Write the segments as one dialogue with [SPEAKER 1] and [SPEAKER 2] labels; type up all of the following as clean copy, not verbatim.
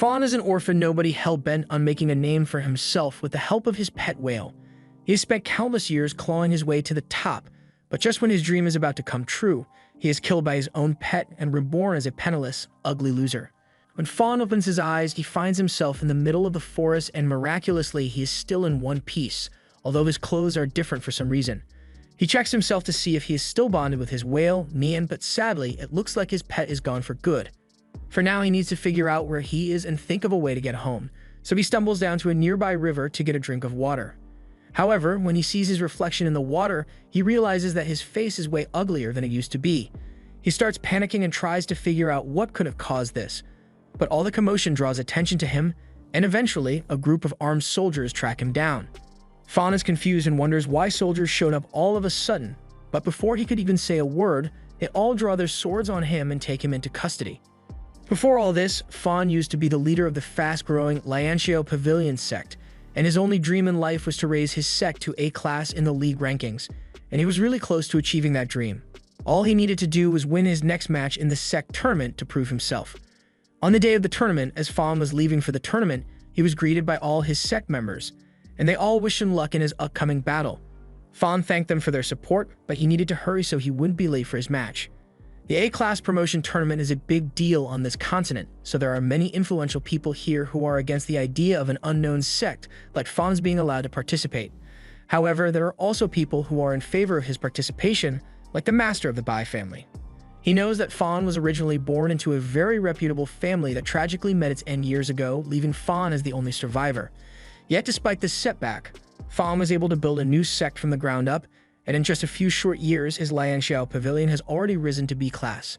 [SPEAKER 1] Fawn is an orphan nobody hell-bent on making a name for himself with the help of his pet whale. He has spent countless years clawing his way to the top, but just when his dream is about to come true, he is killed by his own pet and reborn as a penniless, ugly loser. When Fawn opens his eyes, he finds himself in the middle of the forest, and miraculously he is still in one piece, although his clothes are different for some reason. He checks himself to see if he is still bonded with his whale, Nian, but sadly, it looks like his pet is gone for good. For now, he needs to figure out where he is and think of a way to get home, so he stumbles down to a nearby river to get a drink of water. However, when he sees his reflection in the water, he realizes that his face is way uglier than it used to be. He starts panicking and tries to figure out what could have caused this, but all the commotion draws attention to him, and eventually, a group of armed soldiers track him down. Fawn is confused and wonders why soldiers showed up all of a sudden, but before he could even say a word, they all draw their swords on him and take him into custody. Before all this, Fawn used to be the leader of the fast-growing Lianxiao Pavilion sect, and his only dream in life was to raise his sect to A class in the league rankings, and he was really close to achieving that dream. All he needed to do was win his next match in the sect tournament to prove himself. On the day of the tournament, as Fawn was leaving for the tournament, he was greeted by all his sect members, and they all wished him luck in his upcoming battle. Fawn thanked them for their support, but he needed to hurry so he wouldn't be late for his match. The A-Class promotion tournament is a big deal on this continent, so there are many influential people here who are against the idea of an unknown sect like Fawn's being allowed to participate. However, there are also people who are in favor of his participation, like the master of the Bai family. He knows that Fawn was originally born into a very reputable family that tragically met its end years ago, leaving Fawn as the only survivor. Yet despite this setback, Fawn was able to build a new sect from the ground up, and in just a few short years, his Lianxiao Pavilion has already risen to B class.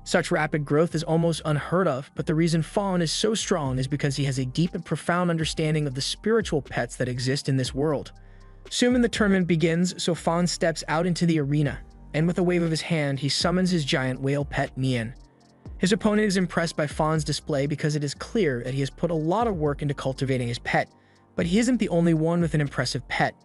[SPEAKER 1] Such rapid growth is almost unheard of, but the reason Fawn is so strong is because he has a deep and profound understanding of the spiritual pets that exist in this world. Soon the tournament begins, so Fawn steps out into the arena, and with a wave of his hand, he summons his giant whale pet, Nian. His opponent is impressed by Fawn's display because it is clear that he has put a lot of work into cultivating his pet, but he isn't the only one with an impressive pet.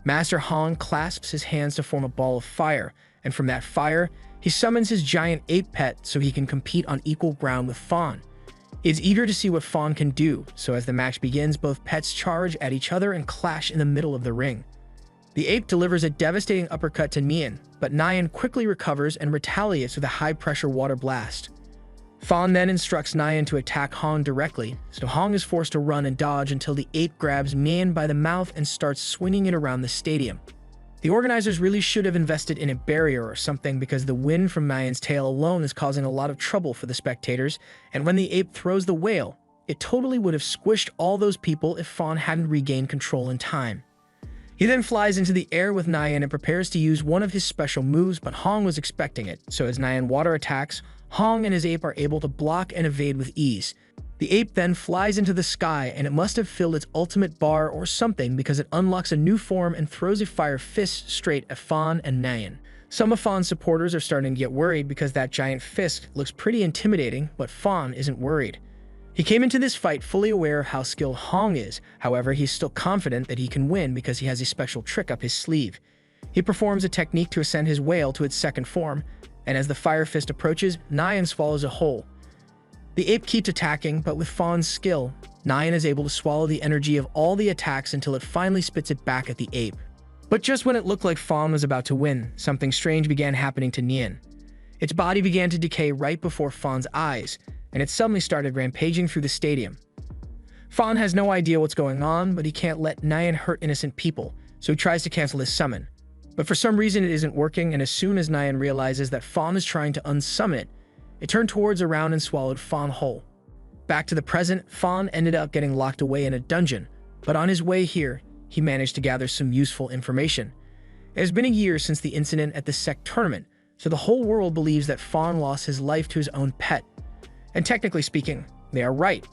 [SPEAKER 1] Master Han clasps his hands to form a ball of fire, and from that fire, he summons his giant ape pet so he can compete on equal ground with Fawn. He is eager to see what Fawn can do, so as the match begins, both pets charge at each other and clash in the middle of the ring. The ape delivers a devastating uppercut to Nian, but Nian quickly recovers and retaliates with a high-pressure water blast. Fawn then instructs Nian to attack Hong directly, so Hong is forced to run and dodge until the ape grabs Nian by the mouth and starts swinging it around the stadium. The organizers really should have invested in a barrier or something because the wind from Nian's tail alone is causing a lot of trouble for the spectators, and when the ape throws the whale, it totally would have squished all those people if Fawn hadn't regained control in time. He then flies into the air with Nian and prepares to use one of his special moves, but Hong was expecting it, so as Nian water attacks, Hong and his ape are able to block and evade with ease. The ape then flies into the sky, and it must have filled its ultimate bar or something because it unlocks a new form and throws a fire fist straight at Fawn and Nian. Some of Fawn's supporters are starting to get worried because that giant fist looks pretty intimidating, but Fawn isn't worried. He came into this fight fully aware of how skilled Hong is, however he's still confident that he can win because he has a special trick up his sleeve. He performs a technique to ascend his whale to its second form, and as the fire fist approaches, Nian swallows a whole. The ape keeps attacking, but with Fawn's skill, Nian is able to swallow the energy of all the attacks until it finally spits it back at the ape. But just when it looked like Fawn was about to win, something strange began happening to Nian. Its body began to decay right before Fawn's eyes, and it suddenly started rampaging through the stadium. Fawn has no idea what's going on, but he can't let Nian hurt innocent people, so he tries to cancel his summon. But for some reason it isn't working, and as soon as Nian realizes that Fawn is trying to unsummon it, it turned towards around and swallowed Fawn whole. Back to the present, Fawn ended up getting locked away in a dungeon, but on his way here, he managed to gather some useful information. It has been a year since the incident at the sect tournament, so the whole world believes that Fawn lost his life to his own pet. And technically speaking, they are right.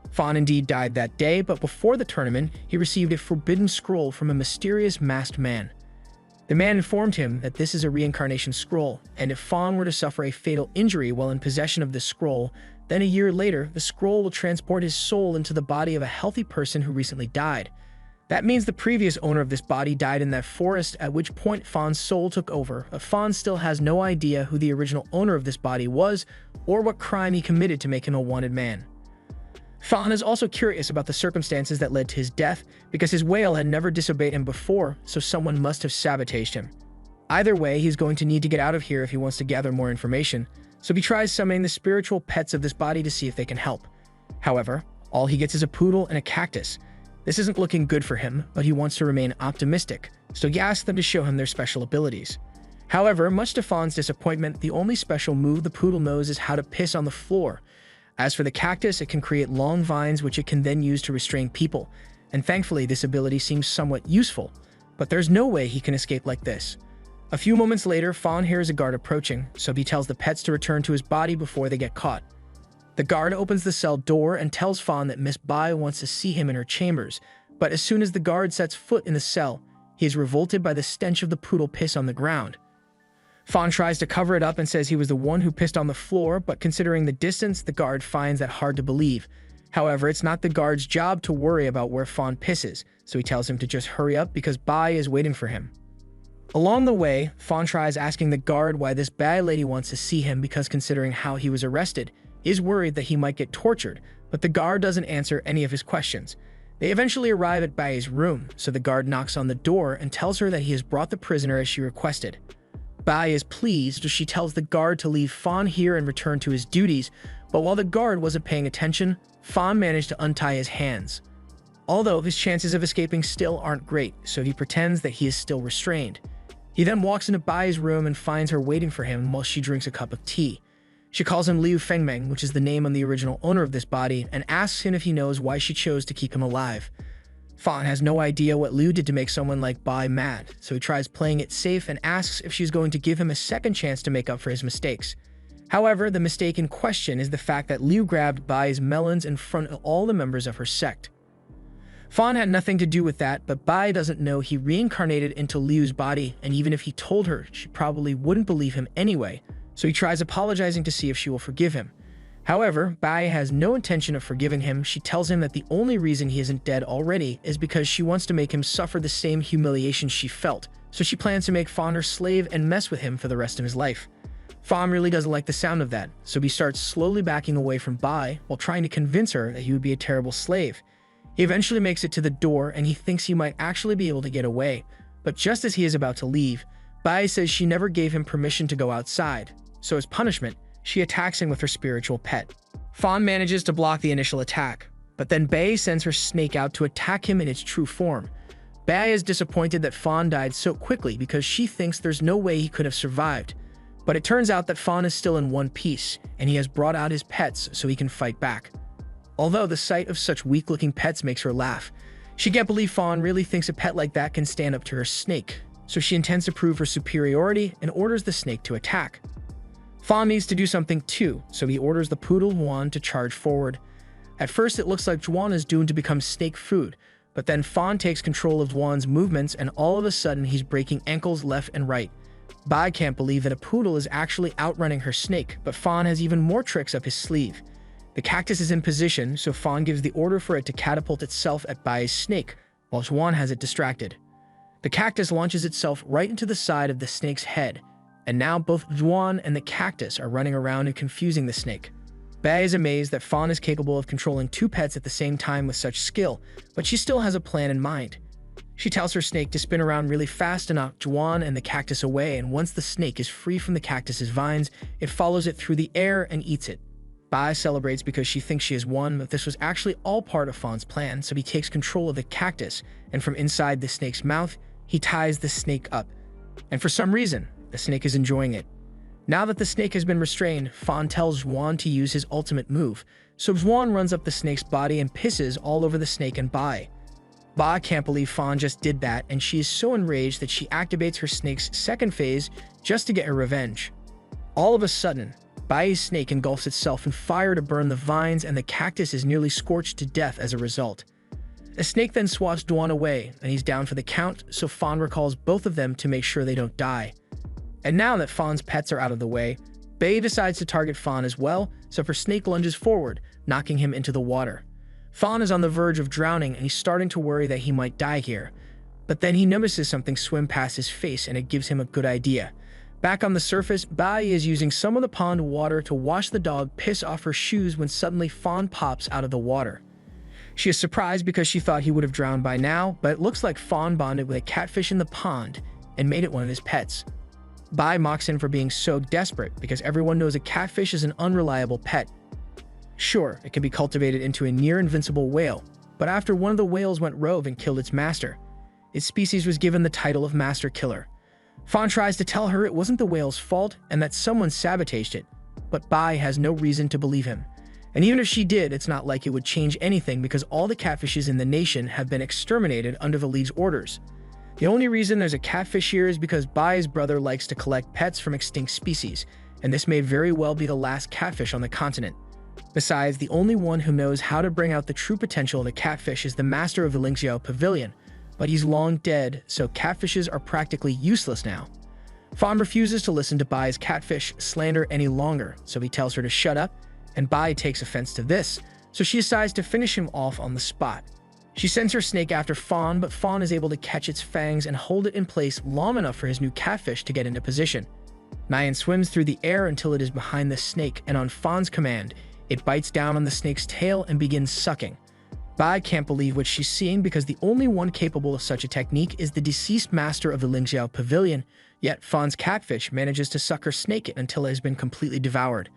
[SPEAKER 1] Fawn indeed died that day, but before the tournament, he received a forbidden scroll from a mysterious masked man. The man informed him that this is a reincarnation scroll, and if Fawn were to suffer a fatal injury while in possession of this scroll, then a year later, the scroll will transport his soul into the body of a healthy person who recently died. That means the previous owner of this body died in that forest, at which point Fawn's soul took over, but Fawn still has no idea who the original owner of this body was or what crime he committed to make him a wanted man. Fawn is also curious about the circumstances that led to his death because his whale had never disobeyed him before, so someone must have sabotaged him. Either way, he's going to need to get out of here if he wants to gather more information, so he tries summoning the spiritual pets of this body to see if they can help. However, all he gets is a poodle and a cactus. This isn't looking good for him, but he wants to remain optimistic, so he asks them to show him their special abilities. However, much to Fawn's disappointment, the only special move the poodle knows is how to piss on the floor. As for the cactus, it can create long vines which it can then use to restrain people, and thankfully this ability seems somewhat useful, but there's no way he can escape like this. A few moments later, Fawn hears a guard approaching, so he tells the pets to return to his body before they get caught. The guard opens the cell door and tells Fawn that Miss Bai wants to see him in her chambers, but as soon as the guard sets foot in the cell, he is revolted by the stench of the poodle piss on the ground. Fawn tries to cover it up and says he was the one who pissed on the floor, but considering the distance, the guard finds that hard to believe. However, it's not the guard's job to worry about where Fawn pisses, so he tells him to just hurry up because Bai is waiting for him. Along the way, Fawn tries asking the guard why this bad lady wants to see him because considering how he was arrested, he is worried that he might get tortured, but the guard doesn't answer any of his questions. They eventually arrive at Bai's room, so the guard knocks on the door and tells her that he has brought the prisoner as she requested. Bai is pleased, so she tells the guard to leave Fawn here and return to his duties, but while the guard wasn't paying attention, Fawn managed to untie his hands. Although his chances of escaping still aren't great, so he pretends that he is still restrained. He then walks into Bai's room and finds her waiting for him while she drinks a cup of tea. She calls him Liu Fengmeng, which is the name of the original owner of this body, and asks him if he knows why she chose to keep him alive. Fawn has no idea what Liu did to make someone like Bai mad, so he tries playing it safe and asks if she's going to give him a second chance to make up for his mistakes. However, the mistake in question is the fact that Liu grabbed Bai's melons in front of all the members of her sect. Fawn had nothing to do with that, but Bai doesn't know he reincarnated into Liu's body, and even if he told her, she probably wouldn't believe him anyway, so he tries apologizing to see if she will forgive him. However, Bai has no intention of forgiving him. She tells him that the only reason he isn't dead already is because she wants to make him suffer the same humiliation she felt, so she plans to make Fawn her slave and mess with him for the rest of his life. Fawn really doesn't like the sound of that, so he starts slowly backing away from Bai while trying to convince her that he would be a terrible slave. He eventually makes it to the door and he thinks he might actually be able to get away, but just as he is about to leave, Bai says she never gave him permission to go outside, so as punishment, she attacks him with her spiritual pet. Fawn manages to block the initial attack, but then Bai sends her snake out to attack him in its true form. Bai is disappointed that Fawn died so quickly because she thinks there's no way he could have survived, but it turns out that Fawn is still in one piece, and he has brought out his pets so he can fight back. Although the sight of such weak-looking pets makes her laugh, she can't believe Fawn really thinks a pet like that can stand up to her snake, so she intends to prove her superiority and orders the snake to attack. Fawn needs to do something too, so he orders the poodle Juan to charge forward. At first it looks like Juan is doomed to become snake food, but then Fawn takes control of Juan's movements and all of a sudden he's breaking ankles left and right. Bai can't believe that a poodle is actually outrunning her snake, but Fawn has even more tricks up his sleeve. The cactus is in position, so Fawn gives the order for it to catapult itself at Bai's snake, while Juan has it distracted. The cactus launches itself right into the side of the snake's head, and now both Juan and the cactus are running around and confusing the snake. Bai is amazed that Fawn is capable of controlling two pets at the same time with such skill, but she still has a plan in mind. She tells her snake to spin around really fast to knock Juan and the cactus away, and once the snake is free from the cactus's vines, it follows it through the air and eats it. Bai celebrates because she thinks she has won, but this was actually all part of Fawn's plan, so he takes control of the cactus, and from inside the snake's mouth, he ties the snake up. And for some reason, the snake is enjoying it. Now that the snake has been restrained, Fawn tells Juan to use his ultimate move, so Juan runs up the snake's body and pisses all over the snake and Bai. Bai can't believe Fawn just did that, and she is so enraged that she activates her snake's second phase just to get her revenge. All of a sudden, Bai's snake engulfs itself in fire to burn the vines, and the cactus is nearly scorched to death as a result. The snake then swats Juan away, and he's down for the count, so Fawn recalls both of them to make sure they don't die. And now that Fawn's pets are out of the way, Bai decides to target Fawn as well, so her snake lunges forward, knocking him into the water. Fawn is on the verge of drowning, and he's starting to worry that he might die here. But then he notices something swim past his face, and it gives him a good idea. Back on the surface, Bai is using some of the pond water to wash the dog piss off her shoes when suddenly Fawn pops out of the water. She is surprised because she thought he would have drowned by now, but it looks like Fawn bonded with a catfish in the pond and made it one of his pets. Bai mocks him for being so desperate because everyone knows a catfish is an unreliable pet. Sure, it can be cultivated into a near-invincible whale, but after one of the whales went rogue and killed its master, its species was given the title of Master Killer. Fawn tries to tell her it wasn't the whale's fault and that someone sabotaged it, but Bai has no reason to believe him. And even if she did, it's not like it would change anything because all the catfishes in the nation have been exterminated under the League's orders. The only reason there's a catfish here is because Bai's brother likes to collect pets from extinct species, and this may very well be the last catfish on the continent. Besides, the only one who knows how to bring out the true potential of the catfish is the master of the Lingxiao Pavilion, but he's long dead, so catfishes are practically useless now. Fawn refuses to listen to Bai's catfish slander any longer, so he tells her to shut up, and Bai takes offense to this, so she decides to finish him off on the spot. She sends her snake after Fawn, but Fawn is able to catch its fangs and hold it in place long enough for his new catfish to get into position. Nyan swims through the air until it is behind the snake, and on Fawn's command, it bites down on the snake's tail and begins sucking. Bai can't believe what she's seeing because the only one capable of such a technique is the deceased master of the Lingxiao Pavilion, yet Fawn's catfish manages to suck her snake until it has been completely devoured.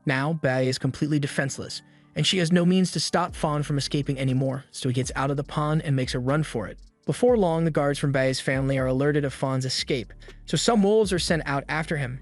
[SPEAKER 1] Now, Bai is completely defenseless, and she has no means to stop Fawn from escaping anymore, so he gets out of the pond and makes a run for it. Before long, the guards from Bai's family are alerted of Fawn's escape, so some wolves are sent out after him.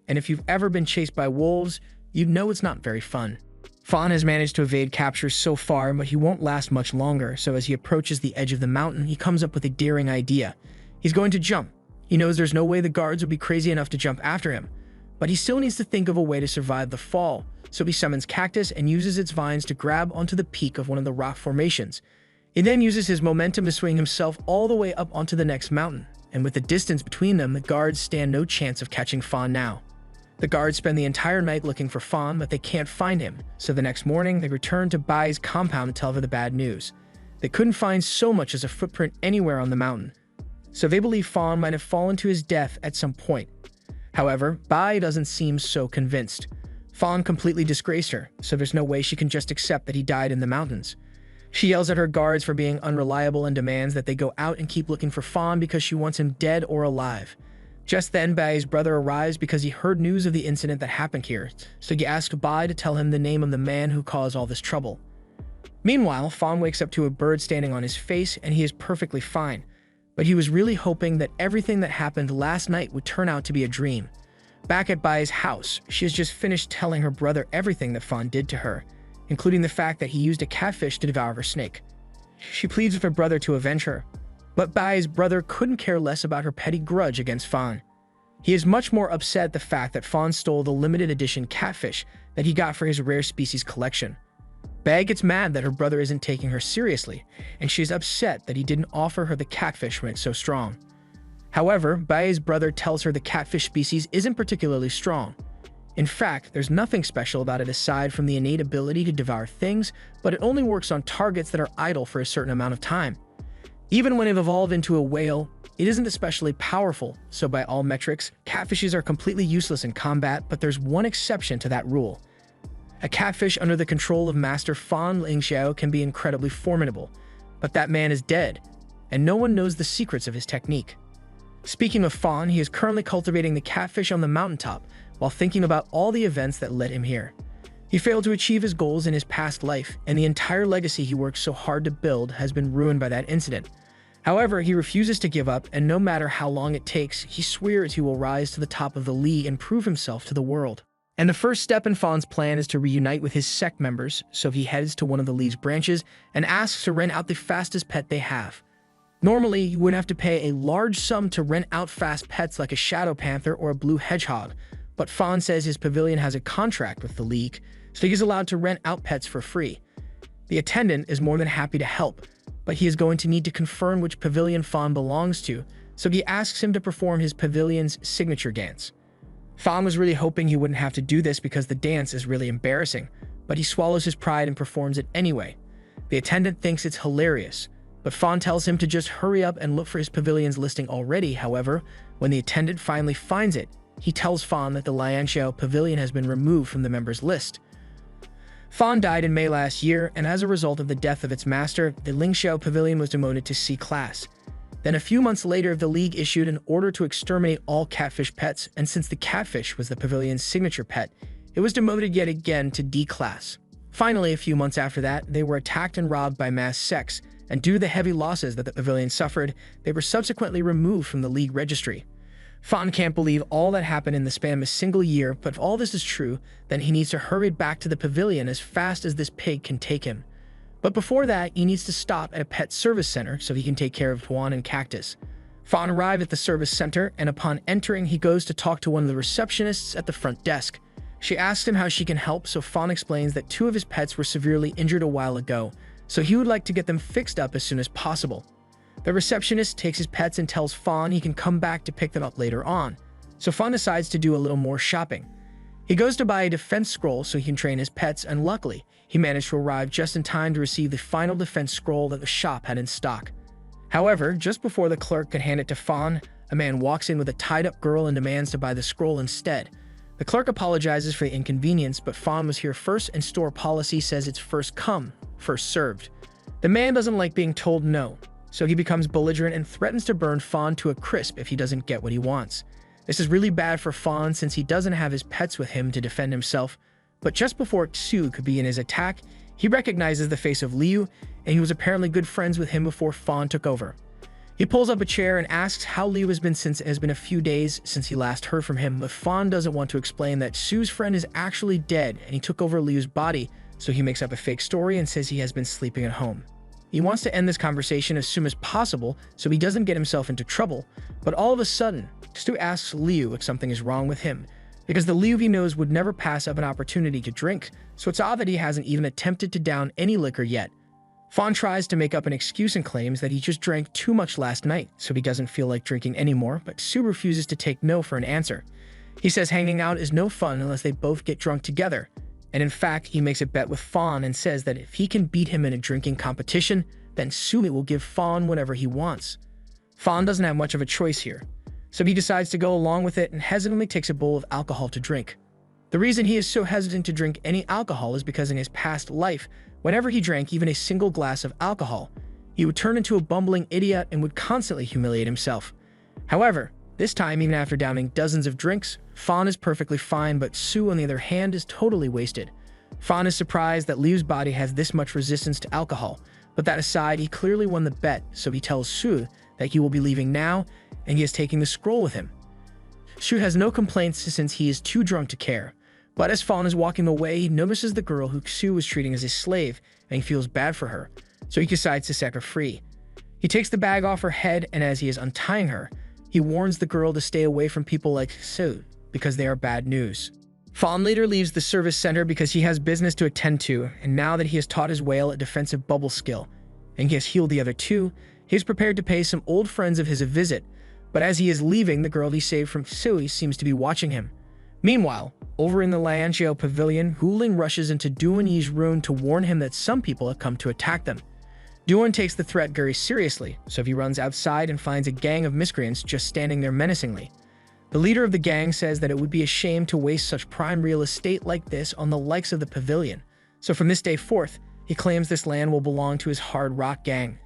[SPEAKER 1] And if you've ever been chased by wolves, you'd know it's not very fun. Fawn has managed to evade capture so far, but he won't last much longer, so as he approaches the edge of the mountain, he comes up with a daring idea. He's going to jump. He knows there's no way the guards will be crazy enough to jump after him, but he still needs to think of a way to survive the fall, so he summons Cactus and uses its vines to grab onto the peak of one of the rock formations. He then uses his momentum to swing himself all the way up onto the next mountain, and with the distance between them, the guards stand no chance of catching Fawn now. The guards spend the entire night looking for Fawn, but they can't find him, so the next morning they return to Bai's compound to tell her the bad news. They couldn't find so much as a footprint anywhere on the mountain, so they believe Fawn might have fallen to his death at some point. However, Bai doesn't seem so convinced. Fawn completely disgraced her, so there's no way she can just accept that he died in the mountains. She yells at her guards for being unreliable and demands that they go out and keep looking for Fawn because she wants him dead or alive. Just then, Bai's brother arrives because he heard news of the incident that happened here, so he asks Bai to tell him the name of the man who caused all this trouble. Meanwhile, Fawn wakes up to a bird standing on his face and he is perfectly fine, but he was really hoping that everything that happened last night would turn out to be a dream. Back at Bai's house, she has just finished telling her brother everything that Fawn did to her, including the fact that he used a catfish to devour her snake. She pleads with her brother to avenge her, but Bai's brother couldn't care less about her petty grudge against Fawn. He is much more upset at the fact that Fawn stole the limited edition catfish that he got for his rare species collection. Bai gets mad that her brother isn't taking her seriously, and she's upset that he didn't offer her the catfish when it's so strong. However, Bai's brother tells her the catfish species isn't particularly strong. In fact, there's nothing special about it aside from the innate ability to devour things, but it only works on targets that are idle for a certain amount of time. Even when it evolved into a whale, it isn't especially powerful, so by all metrics, catfishes are completely useless in combat, but there's one exception to that rule. A catfish under the control of Master Fawn Lingxiao can be incredibly formidable, but that man is dead, and no one knows the secrets of his technique. Speaking of Fawn, he is currently cultivating the catfish on the mountaintop while thinking about all the events that led him here. He failed to achieve his goals in his past life, and the entire legacy he worked so hard to build has been ruined by that incident. However, he refuses to give up, and no matter how long it takes, he swears he will rise to the top of the League and prove himself to the world. And the first step in Fawn's plan is to reunite with his sect members, so he heads to one of the League's branches and asks to rent out the fastest pet they have. Normally, you would have to pay a large sum to rent out fast pets like a shadow panther or a blue hedgehog, but Fawn says his pavilion has a contract with the League, so he's allowed to rent out pets for free. The attendant is more than happy to help, but he is going to need to confirm which pavilion Fawn belongs to, so he asks him to perform his pavilion's signature dance. Fawn was really hoping he wouldn't have to do this because the dance is really embarrassing, but he swallows his pride and performs it anyway. The attendant thinks it's hilarious, but Fawn tells him to just hurry up and look for his pavilion's listing already. However, when the attendant finally finds it, he tells Fawn that the Lianxiao Pavilion has been removed from the members' list. Fawn died in May last year, and as a result of the death of its master, the Lingxiao Pavilion was demoted to C class. Then a few months later, the League issued an order to exterminate all catfish pets, and since the catfish was the pavilion's signature pet, it was demoted yet again to D class. Finally, a few months after that, they were attacked and robbed by mass sects, and due to the heavy losses that the pavilion suffered, they were subsequently removed from the League registry. Fawn can't believe all that happened in the span of a single year, but if all this is true, then he needs to hurry back to the pavilion as fast as this pig can take him. But before that, he needs to stop at a pet service center so he can take care of Tuan and Cactus. Fawn arrives at the service center, and upon entering, he goes to talk to one of the receptionists at the front desk. She asks him how she can help, so Fawn explains that 2 of his pets were severely injured a while ago, so he would like to get them fixed up as soon as possible. The receptionist takes his pets and tells Fawn he can come back to pick them up later on, so Fawn decides to do a little more shopping. He goes to buy a defense scroll so he can train his pets, and luckily, he managed to arrive just in time to receive the final defense scroll that the shop had in stock. However, just before the clerk could hand it to Fawn, a man walks in with a tied-up girl and demands to buy the scroll instead. The clerk apologizes for the inconvenience, but Fawn was here first and store policy says it's first come, first served. The man doesn't like being told no, so he becomes belligerent and threatens to burn Fawn to a crisp if he doesn't get what he wants. This is really bad for Fawn since he doesn't have his pets with him to defend himself, but just before Xu could begin his attack, he recognizes the face of Liu, and he was apparently good friends with him before Fawn took over. He pulls up a chair and asks how Liu has been since it has been a few days since he last heard from him, but Fawn doesn't want to explain that Xu's friend is actually dead and he took over Liu's body, so he makes up a fake story and says he has been sleeping at home. He wants to end this conversation as soon as possible so he doesn't get himself into trouble, but all of a sudden, Stu asks Liu if something is wrong with him, because the Liu he knows would never pass up an opportunity to drink, so it's odd that he hasn't even attempted to down any liquor yet. Fawn tries to make up an excuse and claims that he just drank too much last night, so he doesn't feel like drinking anymore, but Sue refuses to take no for an answer. He says hanging out is no fun unless they both get drunk together, and in fact, he makes a bet with Fawn and says that if he can beat him in a drinking competition, then Sue will give Fawn whatever he wants. Fawn doesn't have much of a choice here, so he decides to go along with it and hesitantly takes a bowl of alcohol to drink. The reason he is so hesitant to drink any alcohol is because in his past life, whenever he drank even a single glass of alcohol, he would turn into a bumbling idiot and would constantly humiliate himself. However, this time, even after downing dozens of drinks, Fawn is perfectly fine, but Sue, on the other hand, is totally wasted. Fawn is surprised that Liu's body has this much resistance to alcohol, but that aside, he clearly won the bet, so he tells Sue that he will be leaving now, and he is taking the scroll with him. Sue has no complaints since he is too drunk to care. But as Fawn is walking away, he notices the girl who Xu was treating as a slave, and he feels bad for her, so he decides to set her free. He takes the bag off her head, and as he is untying her, he warns the girl to stay away from people like Xu, because they are bad news. Fawn later leaves the service center because he has business to attend to, and now that he has taught his whale a defensive bubble skill, and he has healed the other 2, he is prepared to pay some old friends of his a visit, but as he is leaving, the girl he saved from Xu seems to be watching him. Meanwhile, over in the Lianxiao Pavilion, Huling rushes into Duan Yi's room to warn him that some people have come to attack them. Duan takes the threat very seriously, so he runs outside and finds a gang of miscreants just standing there menacingly. The leader of the gang says that it would be a shame to waste such prime real estate like this on the likes of the pavilion, so from this day forth, he claims this land will belong to his Hard Rock gang.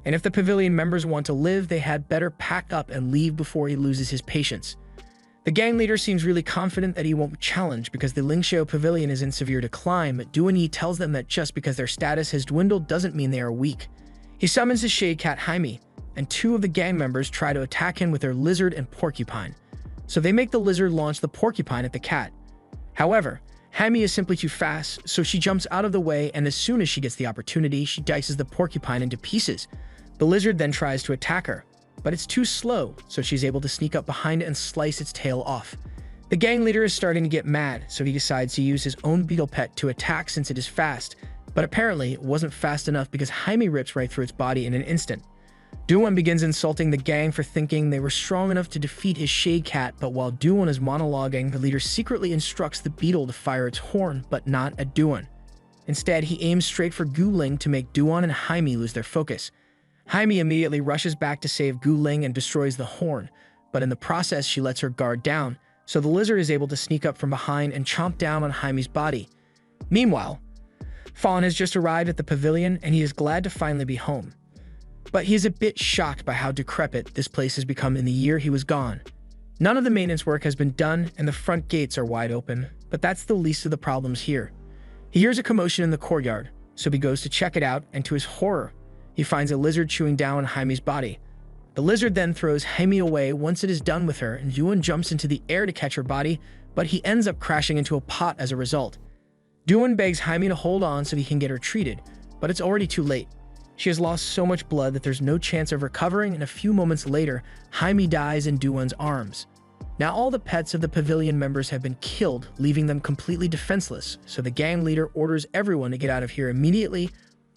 [SPEAKER 1] And if the pavilion members want to live, they had better pack up and leave before he loses his patience. The gang leader seems really confident that he won't challenge because the Lingxiao Pavilion is in severe decline, but Duan Yi tells them that just because their status has dwindled doesn't mean they are weak. He summons his shade cat Jaime, and 2 of the gang members try to attack him with their lizard and porcupine. So they make the lizard launch the porcupine at the cat. However, Jaime is simply too fast, so she jumps out of the way, and as soon as she gets the opportunity, she dices the porcupine into pieces. The lizard then tries to attack her, but it's too slow, so she's able to sneak up behind it and slice its tail off. The gang leader is starting to get mad, so he decides to use his own beetle pet to attack since it is fast, but apparently it wasn't fast enough because Jaime rips right through its body in an instant. Duan begins insulting the gang for thinking they were strong enough to defeat his shade cat, but while Duan is monologuing, the leader secretly instructs the beetle to fire its horn, but not at Duan. Instead, he aims straight for Guling to make Duan and Jaime lose their focus. Jaime immediately rushes back to save Guling and destroys the horn, but in the process she lets her guard down, so the lizard is able to sneak up from behind and chomp down on Jaime's body. Meanwhile, Fawn has just arrived at the pavilion and he is glad to finally be home. But he is a bit shocked by how decrepit this place has become in the year he was gone. None of the maintenance work has been done and the front gates are wide open, but that's the least of the problems here. He hears a commotion in the courtyard, so he goes to check it out, and to his horror, he finds a lizard chewing down on Jaime's body. The lizard then throws Jaime away once it is done with her, and Duan jumps into the air to catch her body, but he ends up crashing into a pot as a result. Duan begs Jaime to hold on so he can get her treated, but it's already too late. She has lost so much blood that there's no chance of recovering, and a few moments later, Jaime dies in Duan's arms. Now all the pets of the pavilion members have been killed, leaving them completely defenseless, so the gang leader orders everyone to get out of here immediately,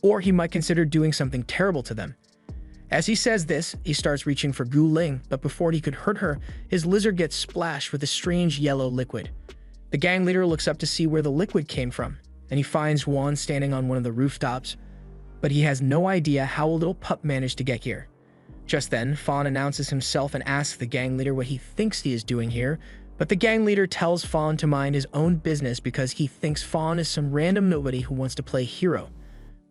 [SPEAKER 1] or he might consider doing something terrible to them. As he says this, he starts reaching for Gu Ling, but before he could hurt her, his lizard gets splashed with a strange yellow liquid. The gang leader looks up to see where the liquid came from, and he finds Juan standing on one of the rooftops, but he has no idea how a little pup managed to get here. Just then, Fawn announces himself and asks the gang leader what he thinks he is doing here, but the gang leader tells Fawn to mind his own business because he thinks Fawn is some random nobody who wants to play hero.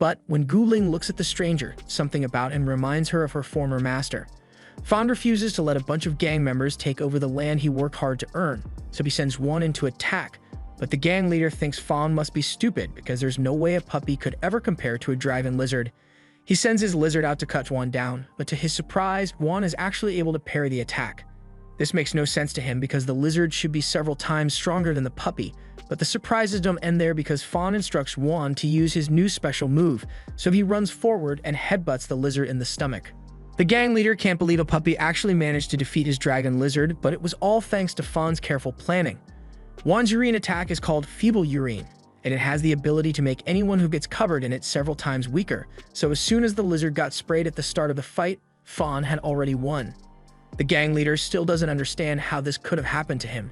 [SPEAKER 1] But when Gu Ling looks at the stranger, something about him reminds her of her former master. Fawn refuses to let a bunch of gang members take over the land he worked hard to earn, so he sends one in to attack, but the gang leader thinks Fawn must be stupid because there's no way a puppy could ever compare to a dragon lizard. He sends his lizard out to cut Juan down, but to his surprise, Juan is actually able to parry the attack. This makes no sense to him because the lizard should be several times stronger than the puppy, but the surprises don't end there because Fawn instructs Juan to use his new special move, so he runs forward and headbutts the lizard in the stomach. The gang leader can't believe a puppy actually managed to defeat his dragon lizard, but it was all thanks to Fawn's careful planning. Juan's urine attack is called Feeble Urine, and it has the ability to make anyone who gets covered in it several times weaker, so as soon as the lizard got sprayed at the start of the fight, Fawn had already won. The gang leader still doesn't understand how this could have happened to him,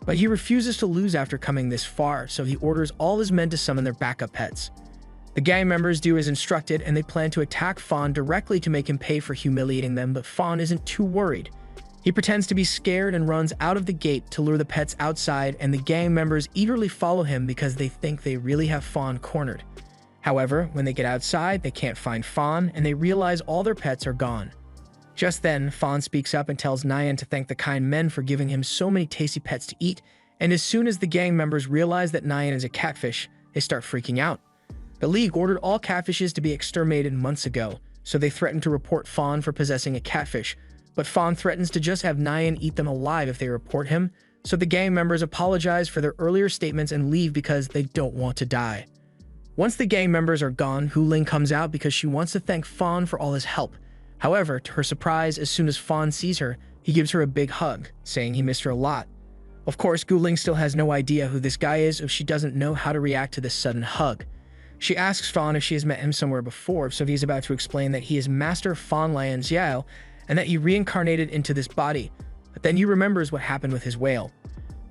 [SPEAKER 1] but he refuses to lose after coming this far, so he orders all his men to summon their backup pets. The gang members do as instructed, and they plan to attack Fawn directly to make him pay for humiliating them, but Fawn isn't too worried. He pretends to be scared and runs out of the gate to lure the pets outside, and the gang members eagerly follow him because they think they really have Fawn cornered. However, when they get outside, they can't find Fawn, and they realize all their pets are gone. Just then, Fawn speaks up and tells Nyan to thank the kind men for giving him so many tasty pets to eat, and as soon as the gang members realize that Nyan is a catfish, they start freaking out. The League ordered all catfishes to be exterminated months ago, so they threaten to report Fawn for possessing a catfish, but Fawn threatens to just have Nyan eat them alive if they report him, so the gang members apologize for their earlier statements and leave because they don't want to die. Once the gang members are gone, Hu Ling comes out because she wants to thank Fawn for all his help. However, to her surprise, as soon as Fawn sees her, he gives her a big hug, saying he missed her a lot. Of course, Gu Ling still has no idea who this guy is, if she doesn't know how to react to this sudden hug. She asks Fawn if she has met him somewhere before, so he's about to explain that he is Master Fawn Lian Xiao, and that he reincarnated into this body, but then he remembers what happened with his whale.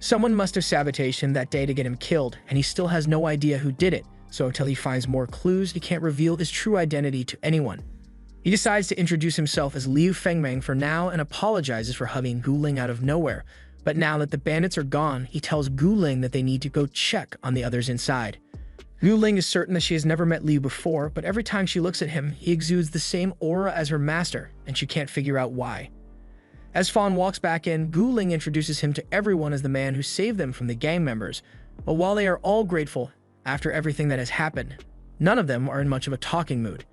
[SPEAKER 1] Someone must have sabotaged him that day to get him killed, and he still has no idea who did it, so until he finds more clues, he can't reveal his true identity to anyone. He decides to introduce himself as Liu Fengmeng for now and apologizes for hugging Gu Ling out of nowhere, but now that the bandits are gone, he tells Gu Ling that they need to go check on the others inside. Gu Ling is certain that she has never met Liu before, but every time she looks at him, he exudes the same aura as her master, and she can't figure out why. As Fawn walks back in, Gu Ling introduces him to everyone as the man who saved them from the gang members, but while they are all grateful after everything that has happened, none of them are in much of a talking mood.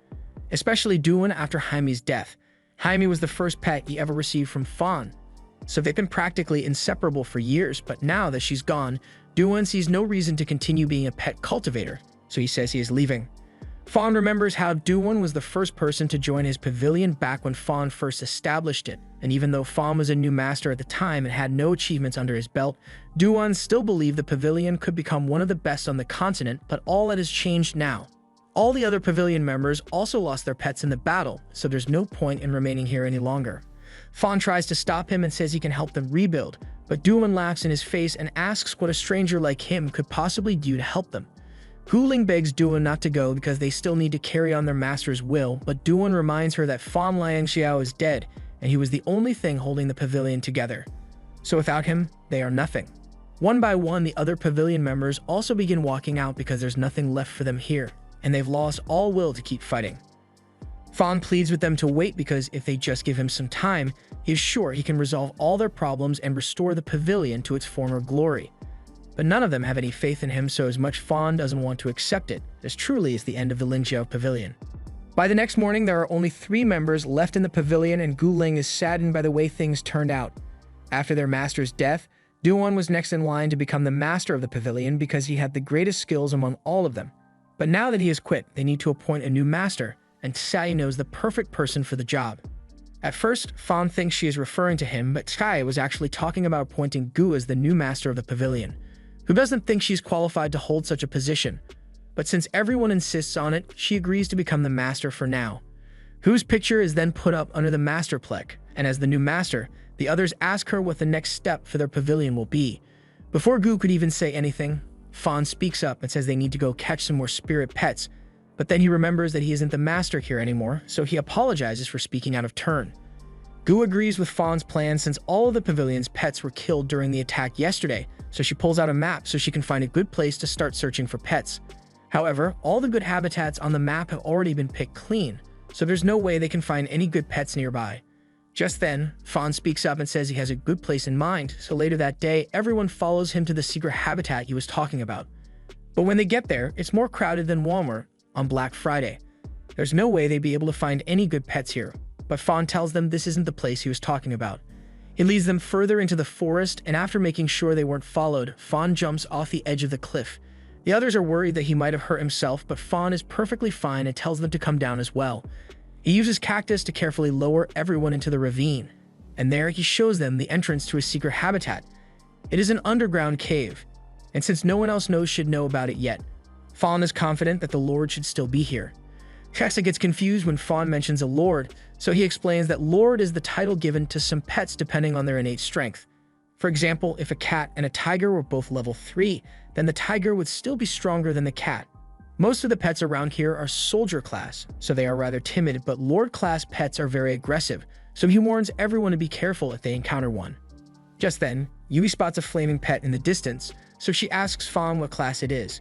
[SPEAKER 1] Especially Duan after Jaime's death. Jaime was the first pet he ever received from Fawn, so they've been practically inseparable for years, but now that she's gone, Duan sees no reason to continue being a pet cultivator, so he says he is leaving. Fawn remembers how Duan was the first person to join his pavilion back when Fawn first established it, and even though Fawn was a new master at the time and had no achievements under his belt, Duan still believed the pavilion could become one of the best on the continent, but all that has changed now. All the other pavilion members also lost their pets in the battle, so there's no point in remaining here any longer. Fawn tries to stop him and says he can help them rebuild, but Duan laughs in his face and asks what a stranger like him could possibly do to help them. Gu Ling begs Duan not to go because they still need to carry on their master's will, but Duan reminds her that Fawn Lian Xiao is dead, and he was the only thing holding the pavilion together. so without him, they are nothing. One by one, the other pavilion members also begin walking out because there's nothing left for them here, and they've lost all will to keep fighting. Fawn pleads with them to wait because if they just give him some time, he is sure he can resolve all their problems and restore the pavilion to its former glory. But none of them have any faith in him, so as much Fawn doesn't want to accept it, this truly is the end of the Lingjiao Pavilion. By the next morning, there are only 3 members left in the pavilion, and Gu Ling is saddened by the way things turned out. After their master's death, Duan was next in line to become the master of the pavilion because he had the greatest skills among all of them. But now that he has quit, they need to appoint a new master, and Tsai knows the perfect person for the job. At first, Fawn thinks she is referring to him, but Tsai was actually talking about appointing Gu as the new master of the pavilion, who doesn't think she's qualified to hold such a position. But since everyone insists on it, she agrees to become the master for now. Gu's picture is then put up under the master plaque, and as the new master, the others ask her what the next step for their pavilion will be. Before Gu could even say anything, Fawn speaks up and says they need to go catch some more spirit pets, but then he remembers that he isn't the master here anymore, so he apologizes for speaking out of turn. Gu agrees with Fawn's plan since all of the pavilion's pets were killed during the attack yesterday, so she pulls out a map so she can find a good place to start searching for pets. However, all the good habitats on the map have already been picked clean, so there's no way they can find any good pets nearby. Just then, Fawn speaks up and says he has a good place in mind, so later that day, everyone follows him to the secret habitat he was talking about. But when they get there, it's more crowded than Walmart on Black Friday. There's no way they'd be able to find any good pets here, but Fawn tells them this isn't the place he was talking about. He leads them further into the forest, and after making sure they weren't followed, Fawn jumps off the edge of the cliff. The others are worried that he might have hurt himself, but Fawn is perfectly fine and tells them to come down as well. He uses cactus to carefully lower everyone into the ravine, and there he shows them the entrance to his secret habitat. It is an underground cave, and since no one else should know about it yet, Fawn is confident that the Lord should still be here. Tessa gets confused when Fawn mentions a Lord, so he explains that Lord is the title given to some pets depending on their innate strength. For example, if a cat and a tiger were both level 3, then the tiger would still be stronger than the cat. Most of the pets around here are soldier class, so they are rather timid, but Lord class pets are very aggressive, so he warns everyone to be careful if they encounter one. Just then, Yui spots a flaming pet in the distance, so she asks Fawn what class it is.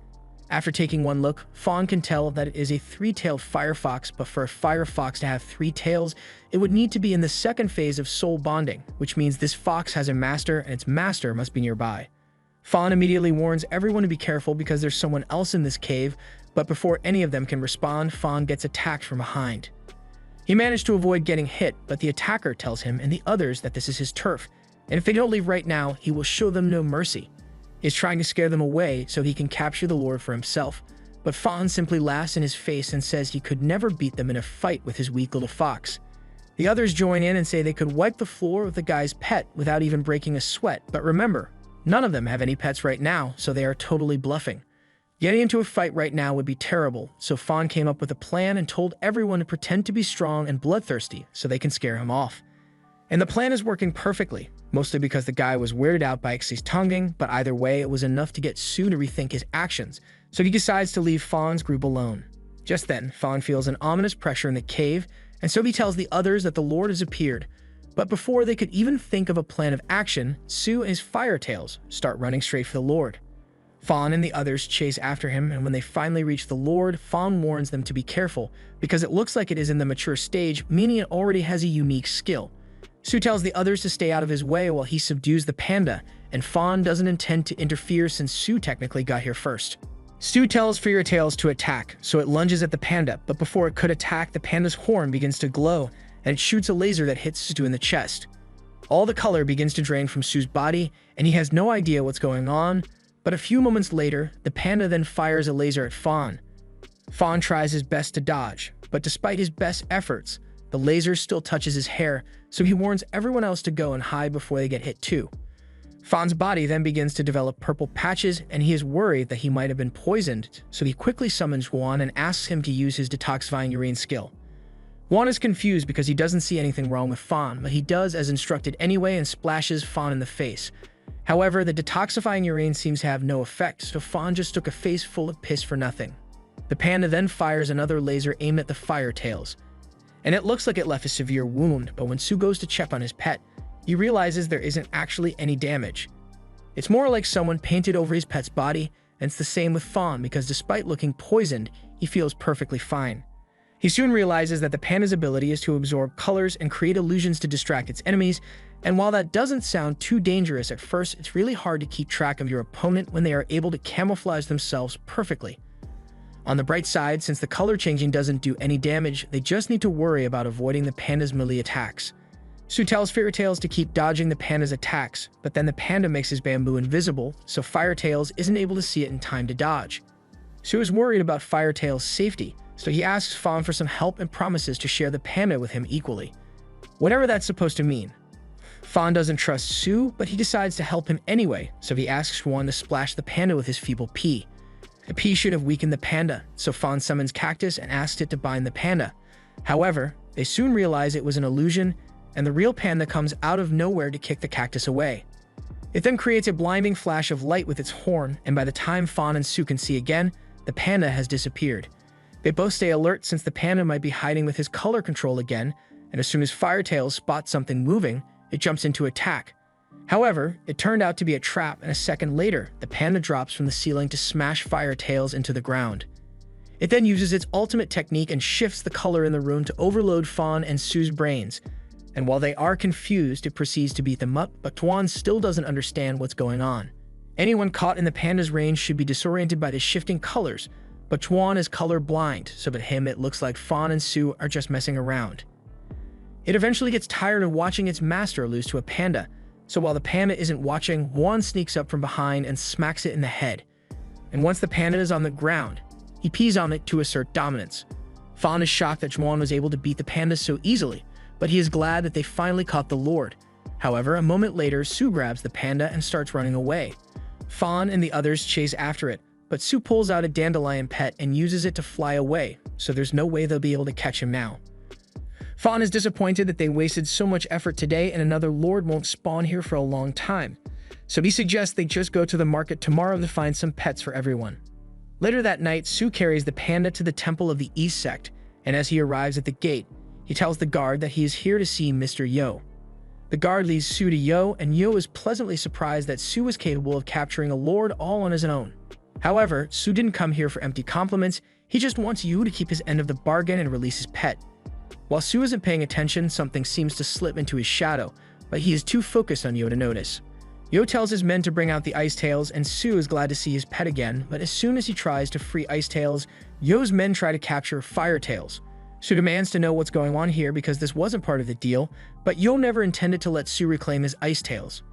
[SPEAKER 1] After taking one look, Fawn can tell that it is a 3-tailed firefox, but for a firefox to have 3 tails, it would need to be in the second phase of soul bonding, which means this fox has a master and its master must be nearby. Fawn immediately warns everyone to be careful because there's someone else in this cave, but before any of them can respond, Fawn gets attacked from behind. He managed to avoid getting hit, but the attacker tells him and the others that this is his turf, and if they don't leave right now, he will show them no mercy. He is trying to scare them away so he can capture the Lord for himself, but Fawn simply laughs in his face and says he could never beat them in a fight with his weak little fox. The others join in and say they could wipe the floor with the guy's pet without even breaking a sweat, but remember, none of them have any pets right now, so they are totally bluffing. Getting into a fight right now would be terrible, so Fawn came up with a plan and told everyone to pretend to be strong and bloodthirsty so they can scare him off. And the plan is working perfectly, mostly because the guy was weirded out by Xie's tonguing, but either way it was enough to get Su to rethink his actions, so he decides to leave Fawn's group alone. Just then, Fawn feels an ominous pressure in the cave, and so he tells the others that the Lord has appeared. But before they could even think of a plan of action, Su and his firetails start running straight for the Lord. Fawn and the others chase after him, and when they finally reach the Lord, Fawn warns them to be careful, because it looks like it is in the mature stage, meaning it already has a unique skill. Su tells the others to stay out of his way while he subdues the panda, and Fawn doesn't intend to interfere since Su technically got here first. Su tells Firetails to attack, so it lunges at the panda, but before it could attack, the panda's horn begins to glow, and it shoots a laser that hits Su in the chest. All the color begins to drain from Su's body, and he has no idea what's going on, but a few moments later, the panda then fires a laser at Fawn. Fawn tries his best to dodge, but despite his best efforts, the laser still touches his hair, so he warns everyone else to go and hide before they get hit too. Fawn's body then begins to develop purple patches, and he is worried that he might have been poisoned, so he quickly summons Juan and asks him to use his detoxifying urine skill. Juan is confused because he doesn't see anything wrong with Fawn, but he does as instructed anyway and splashes Fawn in the face. However, the detoxifying urine seems to have no effect, so Fawn just took a face full of piss for nothing. The panda then fires another laser aimed at the Firetails, and it looks like it left a severe wound, but when Su goes to check on his pet, he realizes there isn't actually any damage. It's more like someone painted over his pet's body, and it's the same with Fawn because despite looking poisoned, he feels perfectly fine. He soon realizes that the panda's ability is to absorb colors and create illusions to distract its enemies, and while that doesn't sound too dangerous at first, it's really hard to keep track of your opponent when they are able to camouflage themselves perfectly. On the bright side, since the color changing doesn't do any damage, they just need to worry about avoiding the panda's melee attacks. Sue tells Fairytales to keep dodging the panda's attacks, but then the panda makes his bamboo invisible, so Firetails isn't able to see it in time to dodge. Sue is worried about Firetails' safety, so he asks Fawn for some help and promises to share the panda with him equally. Whatever that's supposed to mean. Fawn doesn't trust Sue, but he decides to help him anyway, so he asks Fawn to splash the panda with his feeble pea. The pea should have weakened the panda, so Fawn summons Cactus and asks it to bind the panda. However, they soon realize it was an illusion, and the real panda comes out of nowhere to kick the cactus away. It then creates a blinding flash of light with its horn, and by the time Fawn and Sue can see again, the panda has disappeared. They both stay alert since the panda might be hiding with his color control again, and as soon as Firetails spots something moving, it jumps into attack. However, it turned out to be a trap, and a second later, the panda drops from the ceiling to smash Firetails into the ground. It then uses its ultimate technique and shifts the color in the room to overload Fawn and Sue's brains. And while they are confused, it proceeds to beat them up, but Tuan still doesn't understand what's going on. Anyone caught in the panda's range should be disoriented by the shifting colors, but Tuan is color blind, so to him it looks like Fawn and Sue are just messing around. It eventually gets tired of watching its master lose to a panda, so while the panda isn't watching, Juan sneaks up from behind and smacks it in the head. And once the panda is on the ground, he pees on it to assert dominance. Fawn is shocked that Juan was able to beat the panda so easily, but he is glad that they finally caught the Lord. However, a moment later, Sue grabs the panda and starts running away. Fawn and the others chase after it, but Sue pulls out a dandelion pet and uses it to fly away, so there's no way they'll be able to catch him now. Fawn is disappointed that they wasted so much effort today and another Lord won't spawn here for a long time, so he suggests they just go to the market tomorrow to find some pets for everyone. Later that night, Sue carries the panda to the Temple of the East Sect, and as he arrives at the gate, he tells the guard that he is here to see Mr. Yo. The guard leads Sue to Yo, and Yo is pleasantly surprised that Sue was capable of capturing a lord all on his own. However, Sue didn't come here for empty compliments, he just wants Yo to keep his end of the bargain and release his pet. While Sue isn't paying attention, something seems to slip into his shadow, but he is too focused on Yo to notice. Yo tells his men to bring out the Ice Tails, and Sue is glad to see his pet again, but as soon as he tries to free Ice Tails, Yo's men try to capture Fire Tails. Sue demands to know what's going on here because this wasn't part of the deal, but Yo never intended to let Sue reclaim his Ice Tails.